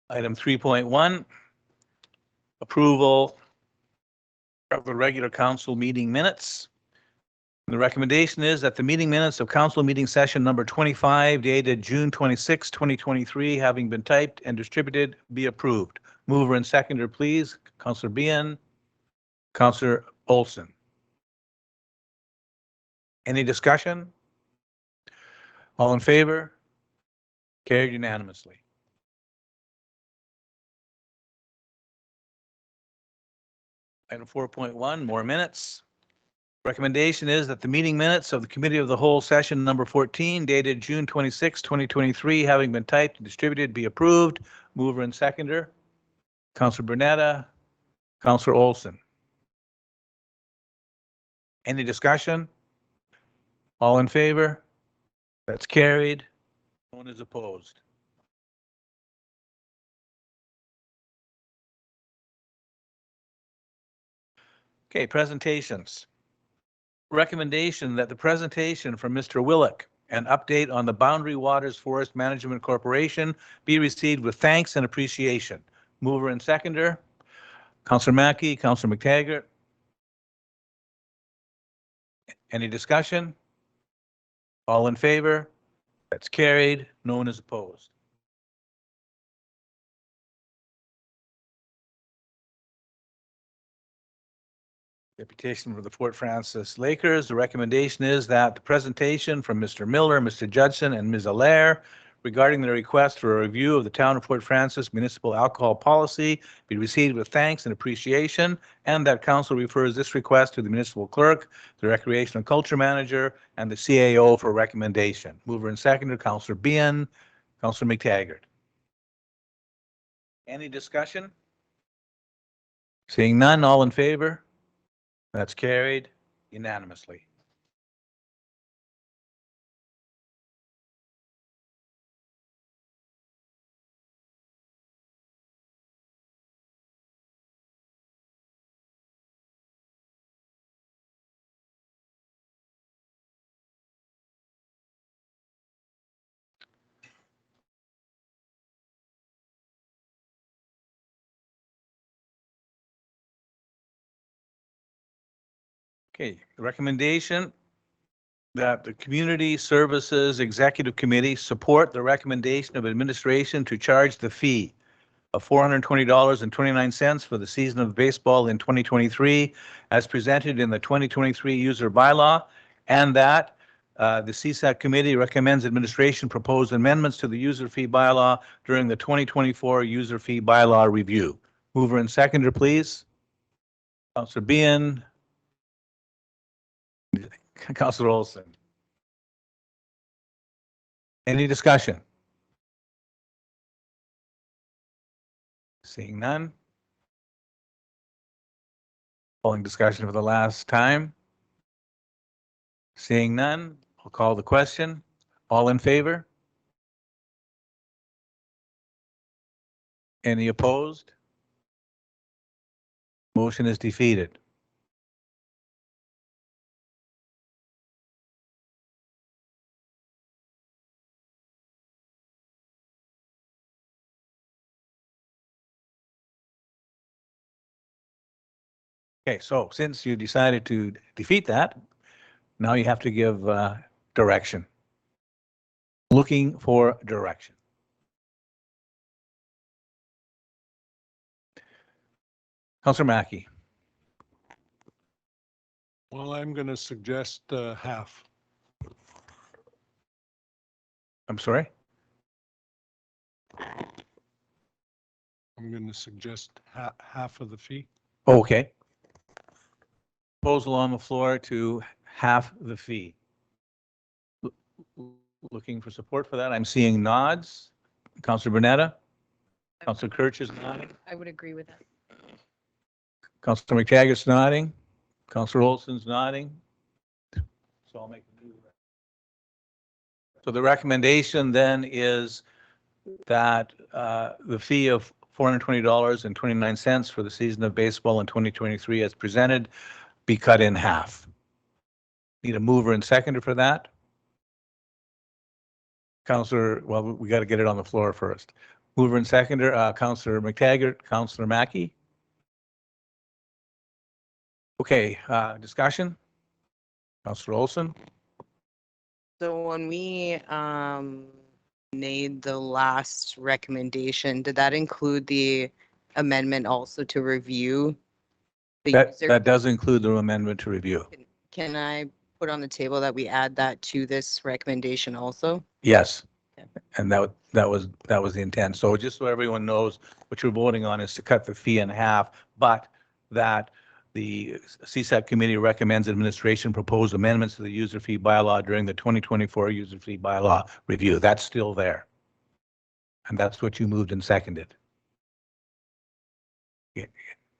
[SPEAKER 2] Item 3.1, approval of the regular council meeting minutes. The recommendation is that the meeting minutes of council meeting session number 25 dated June 26, 2023, having been typed and distributed, be approved. Mover and seconder, please. Councillor Bien, Councillor Olson. Any discussion? All in favor? Carried unanimously. Item 4.1, more minutes. Recommendation is that the meeting minutes of the Committee of the Whole Session number 14 dated June 26, 2023, having been typed and distributed, be approved. Mover and seconder, Councillor Bernetta, Councillor Olson. Any discussion? All in favor? That's carried. No one is opposed. Okay, presentations. Recommendation that the presentation from Mr. Willock, an update on the Boundary Waters Forest Management Corporation, be received with thanks and appreciation. Mover and seconder, Councillor Mackey, Councillor McTaggart. Any discussion? All in favor? That's carried. No one is opposed. Deputation for the Fort Francis Lakers. The recommendation is that the presentation from Mr. Miller, Mr. Judson, and Ms. Allaire regarding the request for a review of the Town of Fort Francis municipal alcohol policy be received with thanks and appreciation, and that council refers this request to the municipal clerk, the recreational culture manager, and the CAO for recommendation. Mover and seconder, Councillor Bien, Councillor McTaggart. Any discussion? Seeing none, all in favor? That's carried unanimously. Okay, the recommendation that the Community Services Executive Committee support the recommendation of administration to charge the fee of $420.29 for the season of baseball in 2023 as presented in the 2023 user bylaw, and that the CSAC committee recommends administration propose amendments to the user fee bylaw during the 2024 user fee bylaw review. Mover and seconder, please. Councillor Bien. Councillor Olson. Any discussion? Seeing none. Calling discussion for the last time. Seeing none, I'll call the question. All in favor? Any opposed? Motion is defeated. Okay, so since you decided to defeat that, now you have to give direction. Looking for direction. Councillor Mackey.
[SPEAKER 8] Well, I'm going to suggest half.
[SPEAKER 2] I'm sorry?
[SPEAKER 8] I'm going to suggest half of the fee.
[SPEAKER 2] Okay. Proposal on the floor to half the fee. Looking for support for that. I'm seeing nods. Councillor Bernetta? Councillor Kirch is nodding.
[SPEAKER 10] I would agree with that.
[SPEAKER 2] Councillor McTaggart's nodding. Councillor Olson's nodding. So I'll make a new. So the recommendation then is that the fee of $420.29 for the season of baseball in 2023 as presented be cut in half. Need a mover and seconder for that? Councillor, well, we got to get it on the floor first. Mover and seconder, Councillor McTaggart, Councillor Mackey. Okay, discussion? Councillor Olson?
[SPEAKER 4] So when we made the last recommendation, did that include the amendment also to review? The user?
[SPEAKER 2] That does include the amendment to review.
[SPEAKER 4] Can I put on the table that we add that to this recommendation also?
[SPEAKER 2] Yes.
[SPEAKER 4] Okay.
[SPEAKER 2] And that was the intent. So just so everyone knows, what you're voting on is to cut the fee in half, but that the CSAP committee recommends administration propose amendments to the user fee bylaw during the 2024 user fee bylaw review. That's still there. And that's what you moved and seconded. Yeah,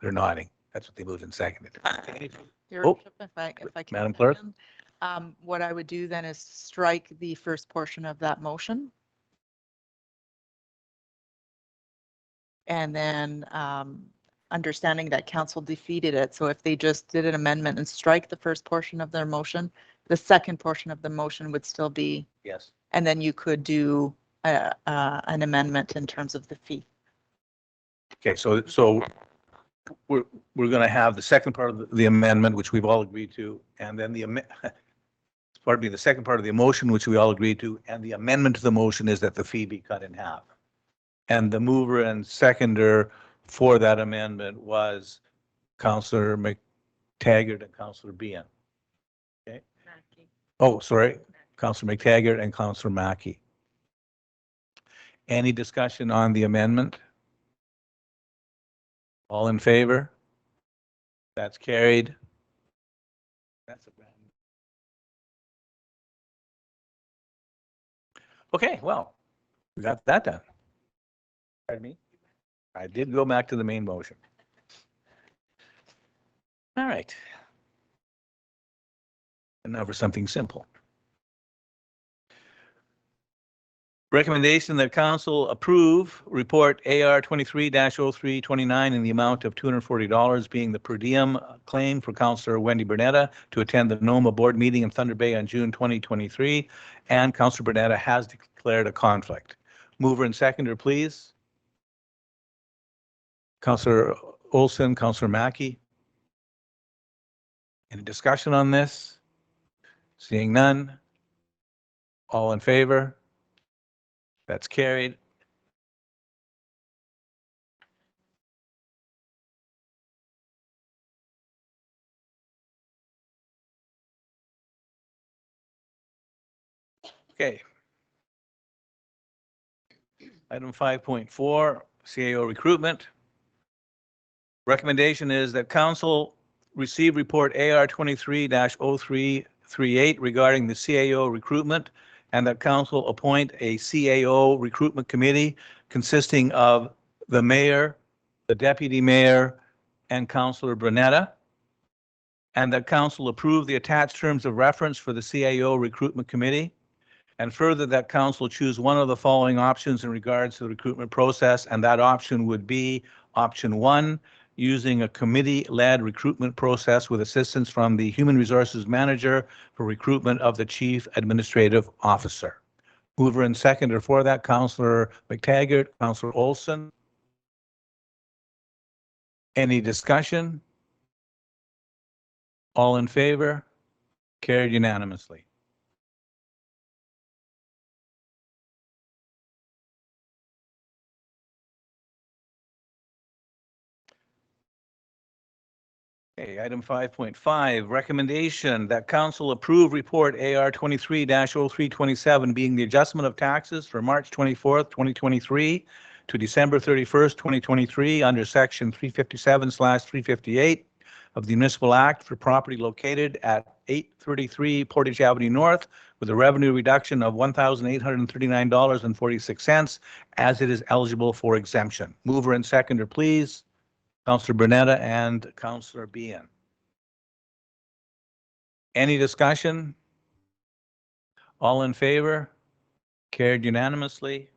[SPEAKER 2] they're nodding. That's what they moved and seconded.
[SPEAKER 12] Your
[SPEAKER 2] Oh,
[SPEAKER 12] Worship, if I can.
[SPEAKER 2] Madam Clerk?
[SPEAKER 12] chime in, what I would do then is strike the first portion of that motion. And then understanding that council defeated it. So if they just did an amendment and strike the first portion of their motion, the second portion of the motion would still be,
[SPEAKER 2] Yes.
[SPEAKER 12] and then you could do an amendment in terms of the fee.
[SPEAKER 2] Okay, so we're going to have the second part of the amendment, which we've all agreed to, and then pardon me, the second part of the motion, which we all agreed to, and the amendment to the motion is that the fee be cut in half. And the mover and seconder for that amendment was Councillor McTaggart and Councillor Bean. Okay. Oh, sorry, Councillor McTaggart and Councillor Mackey. Any discussion on the amendment? All in favor? That's carried. That's a brand. Okay, well, we got that done. Pardon me? I did go back to the main motion. All right. And now for something simple. Recommendation that council approve report AR 23-0329 in the amount of $240 being the per diem claim for Councillor Wendy Bernetta to attend the NOMA board meeting in Thunder Bay on June 2023. And Councillor Bernetta has declared a conflict. Mover and seconder, please. Councillor Olson, Councillor Mackey. Any discussion on this? Seeing none. All in favor? That's carried. Okay. Item 5.4, CAO recruitment. Recommendation is that council receive report AR 23-0338 regarding the CAO recruitment, and that council appoint a CAO recruitment committee consisting of the mayor, the deputy mayor, and Councillor Bernetta, and that council approve the attached terms of reference for the CAO recruitment committee, and further that council choose one of the following options in regards to the recruitment process, and that option would be option 1, using a committee-led recruitment process with assistance from the Human Resources Manager for recruitment of the Chief Administrative Officer. Mover and seconder for that, Councillor McTaggart, Councillor Olson. Any discussion? All in favor? Carried unanimously. Okay, item 5.5, recommendation that council approve report AR 23-0327 being the adjustment of taxes for March 24th, 2023 to December 31st, 2023 under section 357/358 of the Municipal Act for property located at 833 Portage Avenue North with a revenue reduction of $1,839.46 as it is eligible for exemption. Mover and seconder, please. Councillor Bernetta and Councillor Bean. Any discussion? All in favor? Carried unanimously.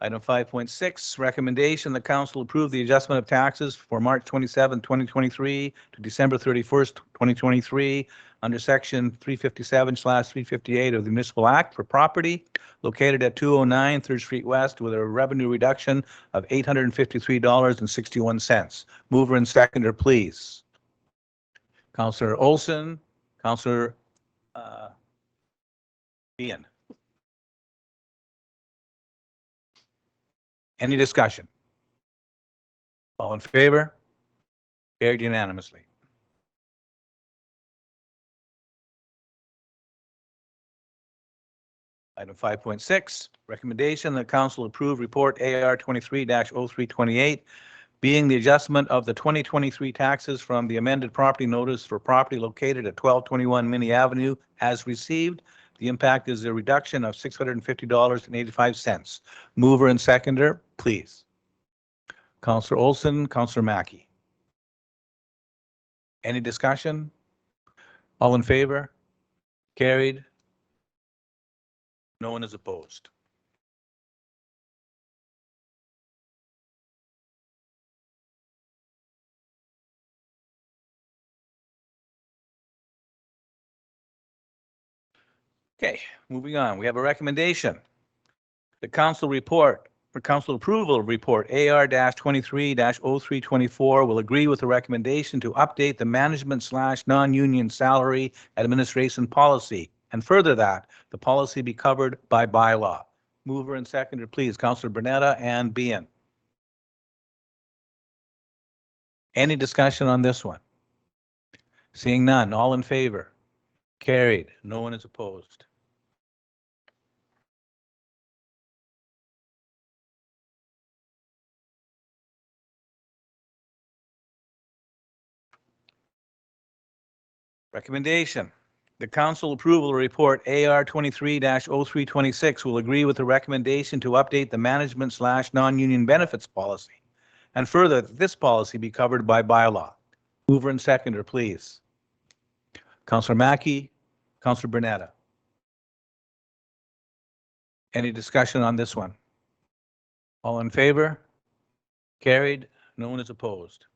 [SPEAKER 2] Item 5.6, recommendation the council approve the adjustment of taxes for March 27, 2023 to December 31st, 2023 under section 357/358 of the Municipal Act for property located at 209 3rd Street West with a revenue reduction of $853.61. Mover and seconder, please. Councillor Olson, Councillor Bean. Any discussion? All in favor? Carried unanimously. Item 5.6, recommendation that council approve report AR 23-0328, being the adjustment of the 2023 taxes from the amended property notice for property located at 1221 Minnie Avenue as received. The impact is a reduction of $650.85. Mover and seconder, please. Councillor Olson, Councillor Mackey. Any discussion? All in favor? Carried. No one is opposed. Okay, moving on. We have a recommendation. The council report for council approval of report AR-23-0324 will agree with the recommendation to update the management/non-union salary administration policy, and further that the policy be covered by bylaw. Mover and seconder, please. Councillor Bernetta and Behan. Any discussion on this one? Seeing none, all in favor? Carried. No one is opposed. Recommendation. The council approval report AR 23-0326 will agree with the recommendation to update the management/non-union benefits policy, and further that this policy be covered by bylaw. Mover and seconder, please. Councillor Mackey, Councillor Bernetta. Any discussion on this one? All in favor? Carried. No one is opposed.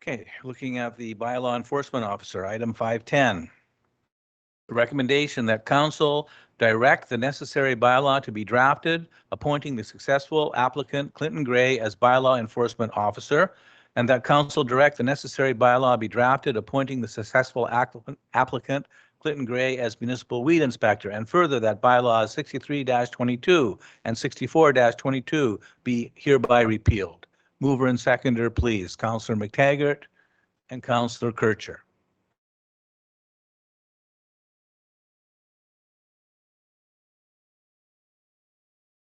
[SPEAKER 2] Okay, looking at the bylaw enforcement officer, item 510. The recommendation that council direct the necessary bylaw to be drafted, appointing the successful applicant Clinton Gray as bylaw enforcement officer, and that council direct the necessary bylaw be drafted, appointing the successful applicant Clinton Gray as municipal weed inspector, and further that bylaws 63-22 and 64-22 be hereby repealed. Mover and seconder, please. Councillor McTaggart and Councillor Kircher.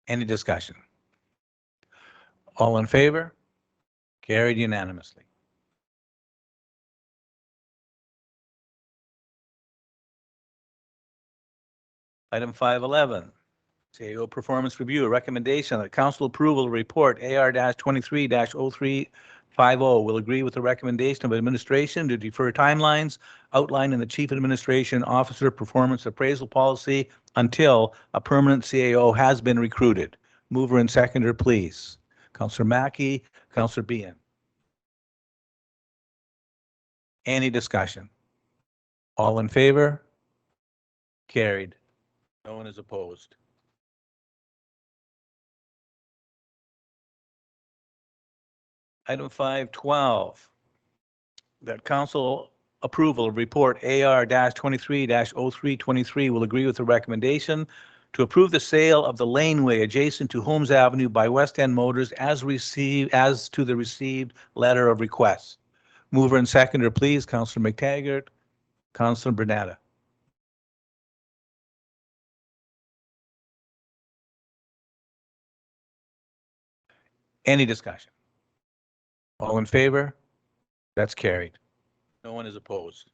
[SPEAKER 2] Any discussion? All in favor? Carried unanimously. Item 511. CAO performance review, a recommendation that council approval report AR-23-0350 will agree with the recommendation of administration to defer timelines outlined in the chief administration officer performance appraisal policy until a permanent CAO has been recruited. Mover and seconder, please. Councillor Mackey, Councillor Behan. Any discussion? All in favor? Carried. No one is opposed. Item 512, that council approval of report AR-23-0323 will agree with the recommendation to approve the sale of the laneway adjacent to Holmes Avenue by West End Motors as to the received letter of request. Mover and seconder, please. Councillor McTaggart, Councillor Bernetta. Any discussion? All in favor? That's carried. No one is opposed.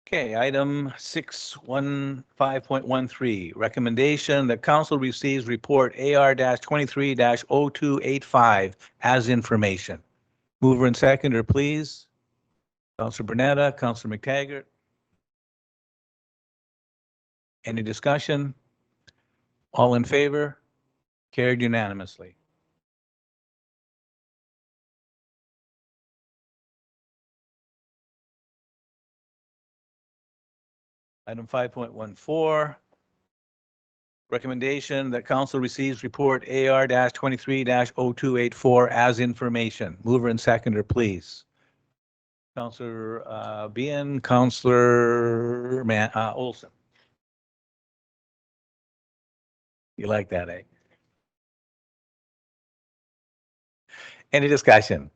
[SPEAKER 2] Okay, item 615.13, recommendation that council receives report AR-23-0285 as information. Mover and seconder, please. Councillor Bernetta, Councillor McTaggart. Any discussion? All in favor? Carried unanimously. Item 5.14, recommendation that council receives report AR-23-0284 as information. Mover and seconder, please. Councillor Bean, Councillor Olson. You like that, eh? Any discussion?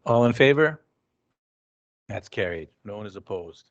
[SPEAKER 2] All in favor? That's carried. No one is opposed.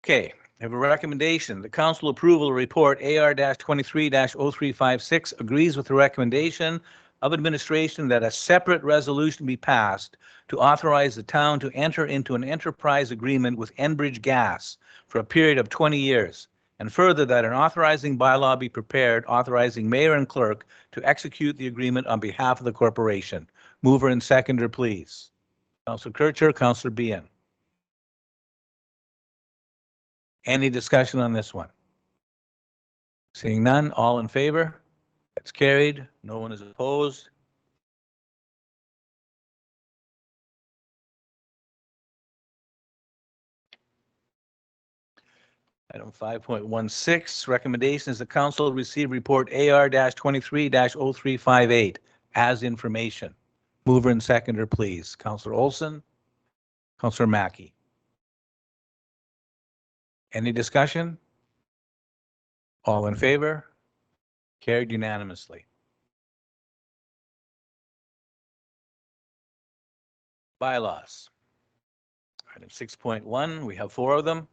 [SPEAKER 2] Okay, I have a recommendation. The council approval report AR-23-0356 agrees with the recommendation of administration that a separate resolution be passed to authorize the town to enter into an enterprise agreement with Enbridge Gas for a period of 20 years. And further, that an authorizing bylaw be prepared authorizing mayor and clerk to execute the agreement on behalf of the corporation. Mover and seconder, please. Councillor Kircher, Councillor Bean. Any discussion on this one? Seeing none, all in favor? That's carried. No one is opposed. Item 5.16, recommendation is the council receive report AR-23-0358 as information. Mover and seconder, please. Councillor Olson, Councillor Mackey. Any discussion? All in favor? Carried unanimously. Bylaws. Item 6.1, we have 4 of them.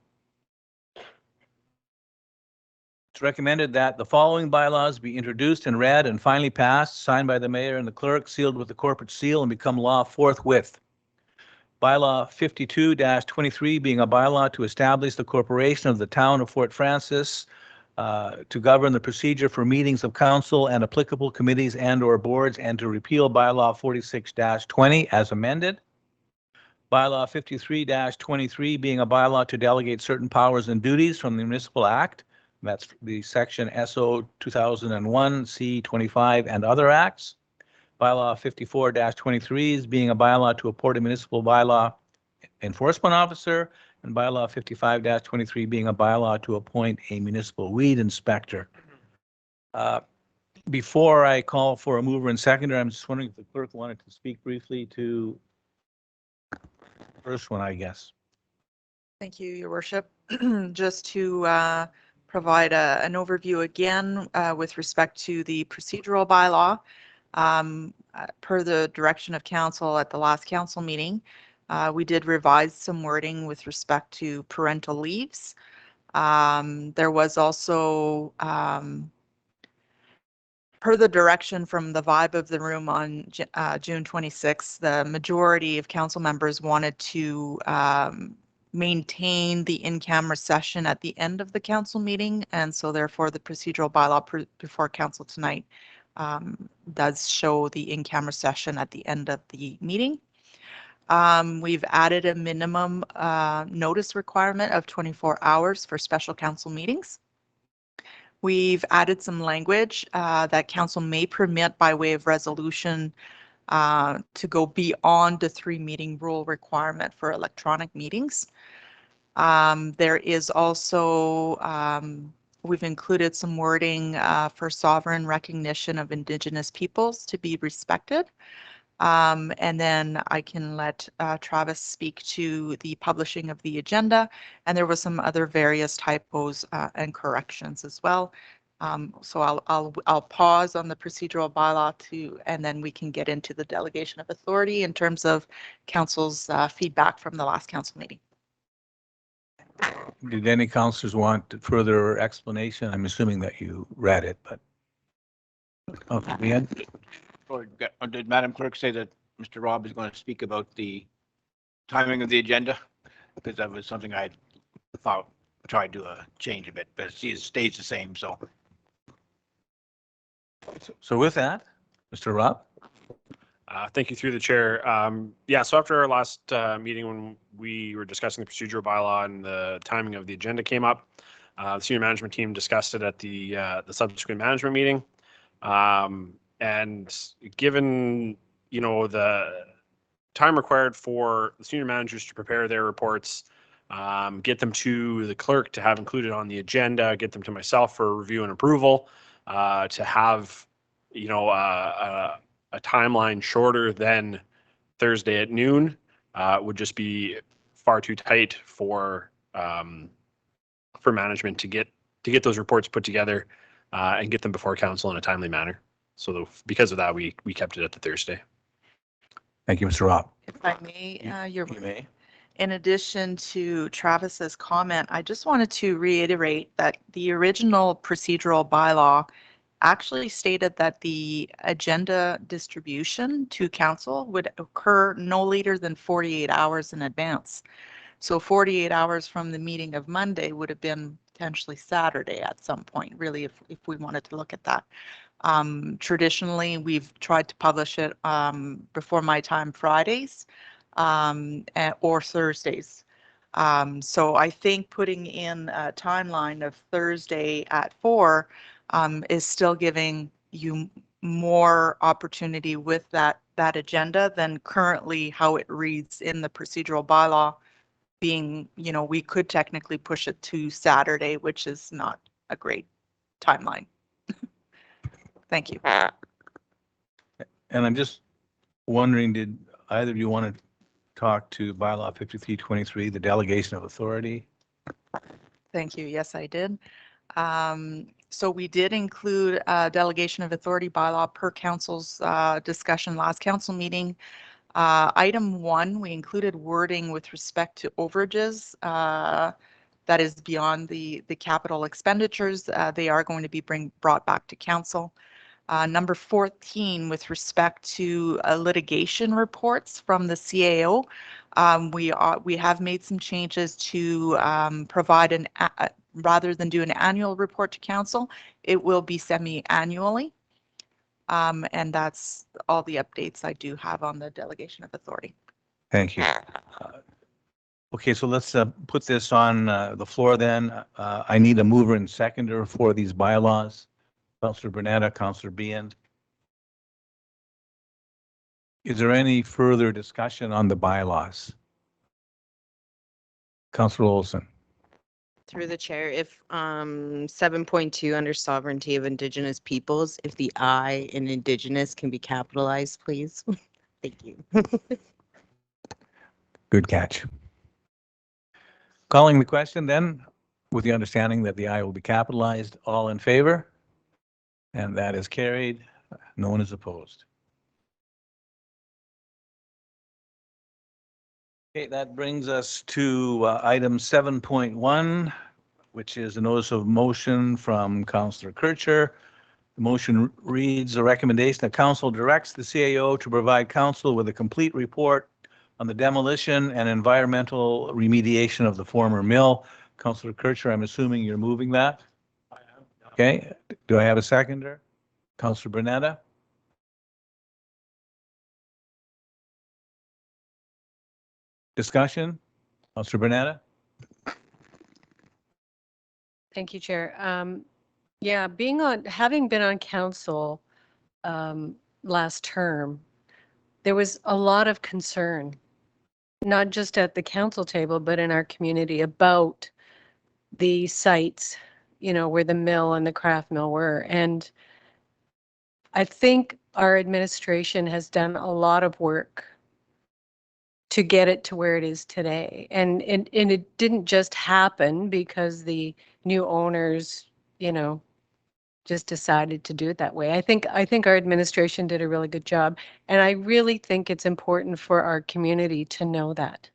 [SPEAKER 2] It's recommended that the following bylaws be introduced and read and finally passed, signed by the mayor and the clerk, sealed with the corporate seal, and become law forthwith. Bylaw 52-23 being a bylaw to establish the corporation of the town of Fort Francis to govern the procedure for meetings of council and applicable committees and or boards, and to repeal bylaw 46-20 as amended. Bylaw 53-23 being a bylaw to delegate certain powers and duties from the Municipal Act. That's the section SO 2001 C25 and other acts. Bylaw 54-23 is being a bylaw to appoint a municipal bylaw enforcement officer, and bylaw 55-23 being a bylaw to appoint a municipal weed inspector. Before I call for a mover and seconder, I'm just wondering if the clerk wanted to speak briefly to the first one, I guess.
[SPEAKER 12] Thank you, Your Worship. Just to provide an overview again with respect to the procedural bylaw. Per the direction of council at the last council meeting, we did revise some wording with respect to parental leaves. There was also, per the direction from the vibe of the room on June 26th, the majority of council members wanted to maintain the in-camera session at the end of the council meeting, and so therefore the procedural bylaw before council tonight does show the in-camera session at the end of the meeting. We've added a minimum notice requirement of 24 hours for special council meetings. We've added some language that council may permit by way of resolution to go beyond the 3-meeting rule requirement for electronic meetings. There is also, we've included some wording for sovereign recognition of Indigenous peoples to be respected. And then I can let Travis speak to the publishing of the agenda, and there was some other various typos and corrections as well. So I'll pause on the procedural bylaw and then we can get into the delegation of authority in terms of council's feedback from the last council meeting.
[SPEAKER 2] Did any councillors want further explanation? I'm assuming that you read it, but. Okay, Ian?
[SPEAKER 3] Or did Madam Clerk say that Mr. Robb is going to speak about the timing of the agenda? Because that was something I thought tried to change a bit, but it stays the same, so.
[SPEAKER 2] So with that, Mr. Robb?
[SPEAKER 6] Thank you through the chair. Yeah, so after our last meeting when we were discussing the procedural bylaw and the timing of the agenda came up, the senior management team discussed it at the subsequent management meeting. And given, you know, the time required for the senior managers to prepare their reports, get them to the clerk to have included on the agenda, get them to myself for review and approval, to have, you know, a timeline shorter than Thursday at noon would just be far too tight for management to get those reports put together and get them before council in a timely manner. So because of that, we kept it at the Thursday.
[SPEAKER 2] Thank you, Mr. Robb.
[SPEAKER 12] If I may,
[SPEAKER 2] You may.
[SPEAKER 12] in addition to Travis's comment, I just wanted to reiterate that the original procedural bylaw actually stated that the agenda distribution to council would occur no later than 48 hours in advance. So 48 hours from the meeting of Monday would have been potentially Saturday at some point, really, if we wanted to look at that. Traditionally, we've tried to publish it before my time Fridays or Thursdays. So I think putting in a timeline of Thursday at 4 is still giving you more opportunity with that agenda than currently how it reads in the procedural bylaw, being, you know, we could technically push it to Saturday, which is not a great timeline. Thank you.
[SPEAKER 2] And I'm just wondering, did either of you want to talk to bylaw 5323, the delegation of authority?
[SPEAKER 12] Thank you. Yes, I did. So we did include a delegation of authority bylaw per council's discussion last council meeting. Item 1, we included wording with respect to overages that is beyond the capital expenditures. They are going to be brought back to council. Number 14, with respect to litigation reports from the CAO, we have made some changes to provide rather than do an annual report to council, it will be semi-annually. And that's all the updates I do have on the delegation of authority.
[SPEAKER 2] Thank you. Okay, so let's put this on the floor then. I need a mover and seconder for these bylaws. Councillor Bernetta, Councillor Behan. Is there any further discussion on the bylaws? Councillor Olson.
[SPEAKER 4] Through the chair, if 7.2 under sovereignty of Indigenous peoples, if the I in Indigenous can be capitalized, please. Thank you.
[SPEAKER 2] Good catch. Calling the question then, with the understanding that the I will be capitalized. All in favor? And that is carried. No one is opposed. Okay, that brings us to item 7.1, which is a notice of motion from Councillor Kircher. The motion reads, a recommendation that council directs the CAO to provide council with a complete report on the demolition and environmental remediation of the former mill. Councillor Kircher, I'm assuming you're moving that? I am. Okay, do I have a seconder? Councillor Bernetta? Discussion? Councillor Bernetta?
[SPEAKER 10] Thank you, Chair. Yeah, having been on council last term, there was a lot of concern, not just at the council table, but in our community about the sites, you know, where the mill and the craft mill were. And I think our administration has done a lot of work to get it to where it is today. And it didn't just happen because the new owners, you know, just decided to do it that way. I think our administration did a really good job. And I really think it's important for our community to know that.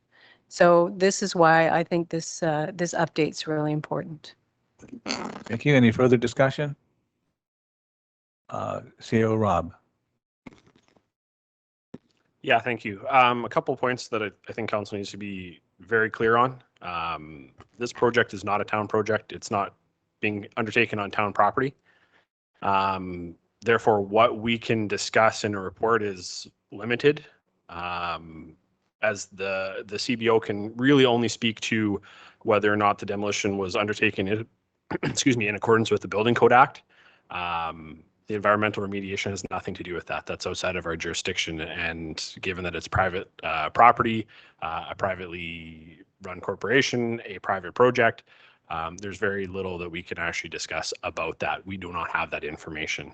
[SPEAKER 10] So this is why I think this update's really important.
[SPEAKER 2] Thank you. Any further discussion? CAO Rob.
[SPEAKER 6] Yeah, thank you. A couple of points that I think council needs to be very clear on. This project is not a town project. It's not being undertaken on town property. Therefore, what we can discuss in a report is limited, as the CBO can really only speak to whether or not the demolition was undertaken, excuse me, in accordance with the Building Code Act. The environmental remediation has nothing to do with that. That's outside of our jurisdiction. And given that it's private property, a privately run corporation, a private project, there's very little that we can actually discuss about that. We do not have that information.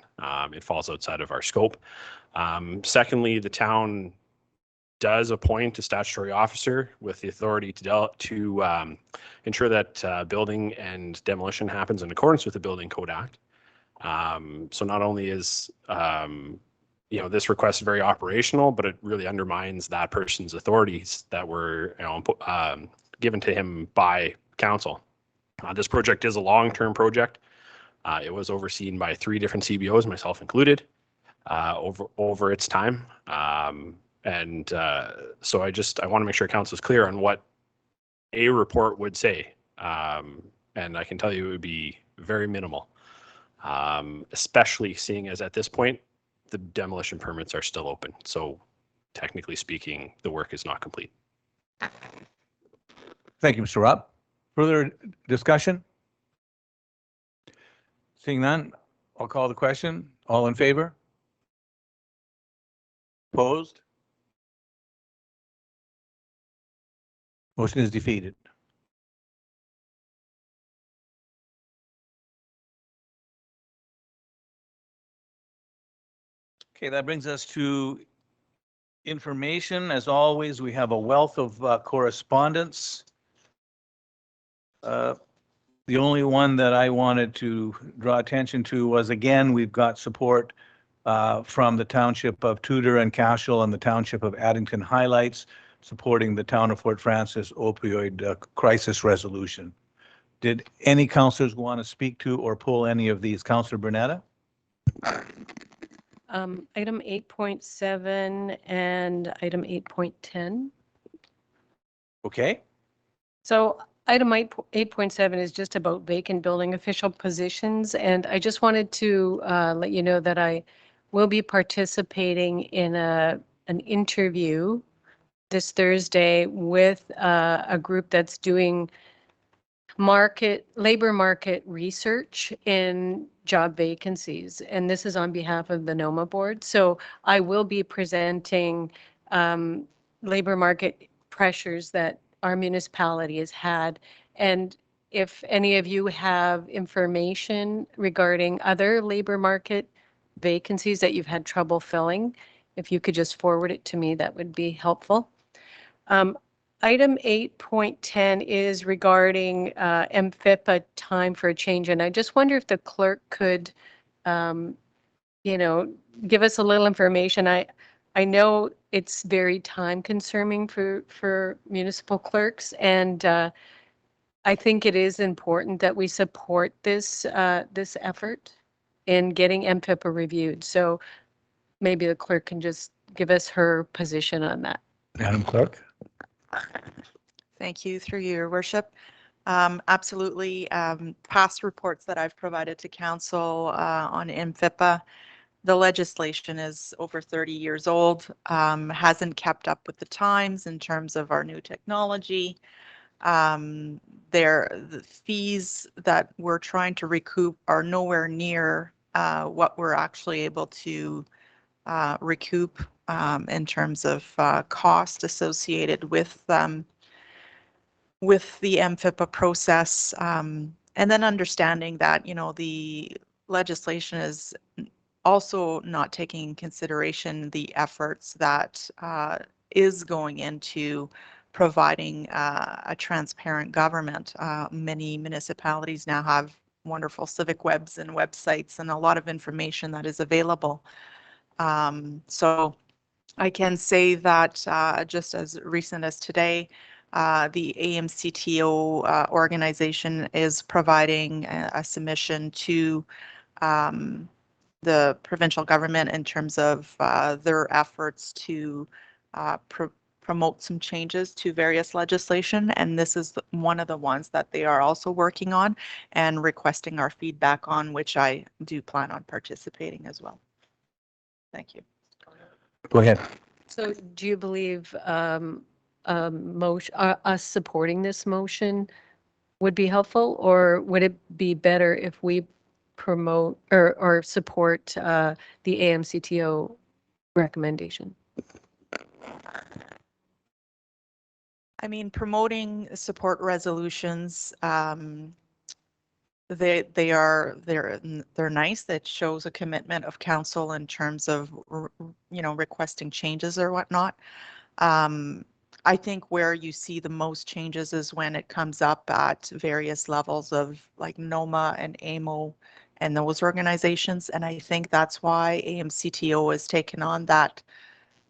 [SPEAKER 6] It falls outside of our scope. Secondly, the town does appoint a statutory officer with the authority to ensure that building and demolition happens in accordance with the Building Code Act. So not only is this request very operational, but it really undermines that person's authorities that were given to him by council. This project is a long-term project. It was overseen by 3 different CBOs, myself included, over its time. So I want to make sure council is clear on what a report would say. And I can tell you it would be very minimal, especially seeing as at this point, the demolition permits are still open. So technically speaking, the work is not complete.
[SPEAKER 2] Thank you, Mr. Rupp. Further discussion? Seeing none, I'll call the question. All in favor? Opposed? Motion is defeated. Okay, that brings us to information. As always, we have a wealth of correspondence. The only one that I wanted to draw attention to was, again, we've got support from the Township of Tudor and Cashel and the Township of Addington Highlights, supporting the Town of Fort Frances opioid crisis resolution. Did any councillors want to speak to or pull any of these? Councillor Bernetta?
[SPEAKER 10] Item 8.7 and item 8.10.
[SPEAKER 2] Okay.
[SPEAKER 10] So item 8.7 is just about vacant building official positions. And I just wanted to let you know that I will be participating in an interview this Thursday with a group that's doing labor market research in job vacancies. And this is on behalf of the NOMA board. So I will be presenting labor market pressures that our municipality has had. And if any of you have information regarding other labor market vacancies that you've had trouble filling, if you could just forward it to me, that would be helpful. Item 8.10 is regarding MFIPA time for a change. And I just wonder if the clerk could, give us a little information. I know it's very time consuming for municipal clerks. And I think it is important that we support this effort in getting MFIPA reviewed. So maybe the clerk can just give us her position on that.
[SPEAKER 2] Madam Clerk?
[SPEAKER 12] Thank you, through your worship. Absolutely. Past reports that I've provided to council on MFIPA, the legislation is over 30 years old, hasn't kept up with the times in terms of our new technology. The fees that we're trying to recoup are nowhere near what we're actually able to recoup in terms of cost associated with the MFIPA process, and then understanding that the legislation is also not taking in consideration the efforts that is going into providing a transparent government. Many municipalities now have wonderful civic webs and websites and a lot of information that is available. So I can say that just as recent as today, the AMCTO organization is providing a submission to the provincial government in terms of their efforts to promote some changes to various legislation. And this is one of the ones that they are also working on and requesting our feedback on, which I do plan on participating as well. Thank you.
[SPEAKER 2] Go ahead.
[SPEAKER 10] So do you believe us supporting this motion would be helpful, or would it be better if we promote or support the AMCTO recommendation?
[SPEAKER 12] I mean, promoting support resolutions, they're nice. That shows a commitment of council in terms of, requesting changes or whatnot. I think where you see the most changes is when it comes up at various levels of like NOMA and AMO and those organizations. And I think that's why AMCTO has taken on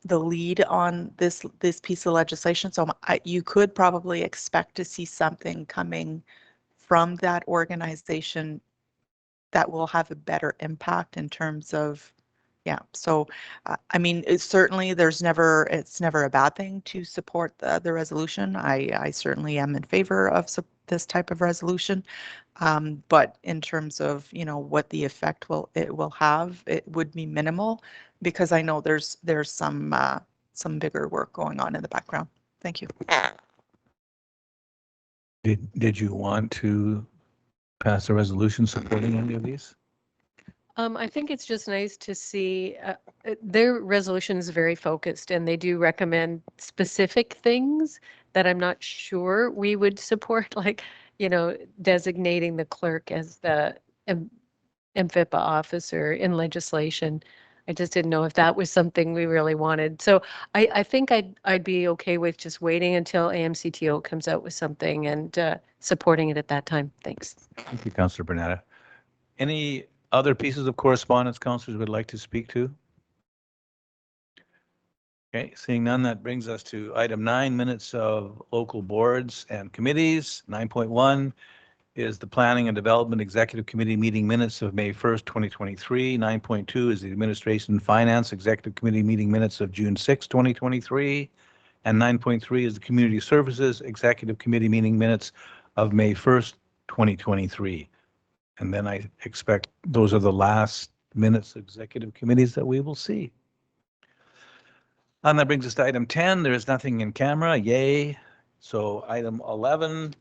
[SPEAKER 12] the lead on this piece of legislation. So you could probably expect to see something coming from that organization that will have a better impact in terms of, yeah. So, I mean, it's never a bad thing to support the resolution. I certainly am in favor of this type of resolution. But in terms of, what the effect it will have, it would be minimal because I know there's some bigger work going on in the background. Thank you.
[SPEAKER 2] Did you want to pass a resolution supporting any of these?
[SPEAKER 10] I think it's just nice to see their resolution is very focused and they do recommend specific things that I'm not sure we would support, like, designating the clerk as the MFIPA officer in legislation. I just didn't know if that was something we really wanted. So I think I'd be okay with just waiting until AMCTO comes out with something and supporting it at that time. Thanks.
[SPEAKER 2] Thank you, Councillor Bernetta. Any other pieces of correspondence councillors would like to speak to? Okay, seeing none, that brings us to item 9, minutes of local boards and committees. 9.1 is the Planning and Development Executive Committee meeting minutes of May 1st, 2023. 9.2 is the Administration and Finance Executive Committee meeting minutes of June 6, 2023. And 9.3 is the Community Services Executive Committee meeting minutes of May 1st, 2023. And then I expect those are the last minutes executive committees that we will see. And that brings us to item 10. There is nothing in camera. Yay. So item 11,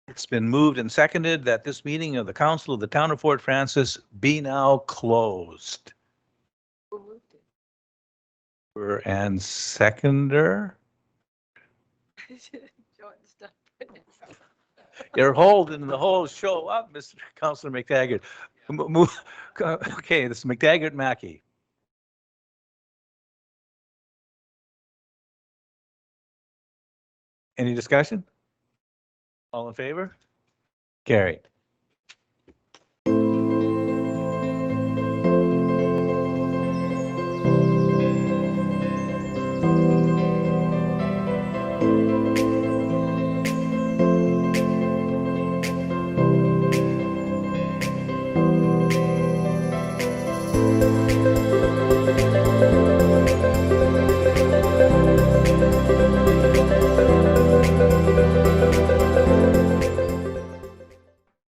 [SPEAKER 2] it's been moved and seconded that this meeting of the Council of the Town of Fort Frances be now closed. And seconder. You're holding the whole show up, Mr. Councillor McTaggart. Okay, this is McTaggart Mackey. Any discussion? All in favor? Carried.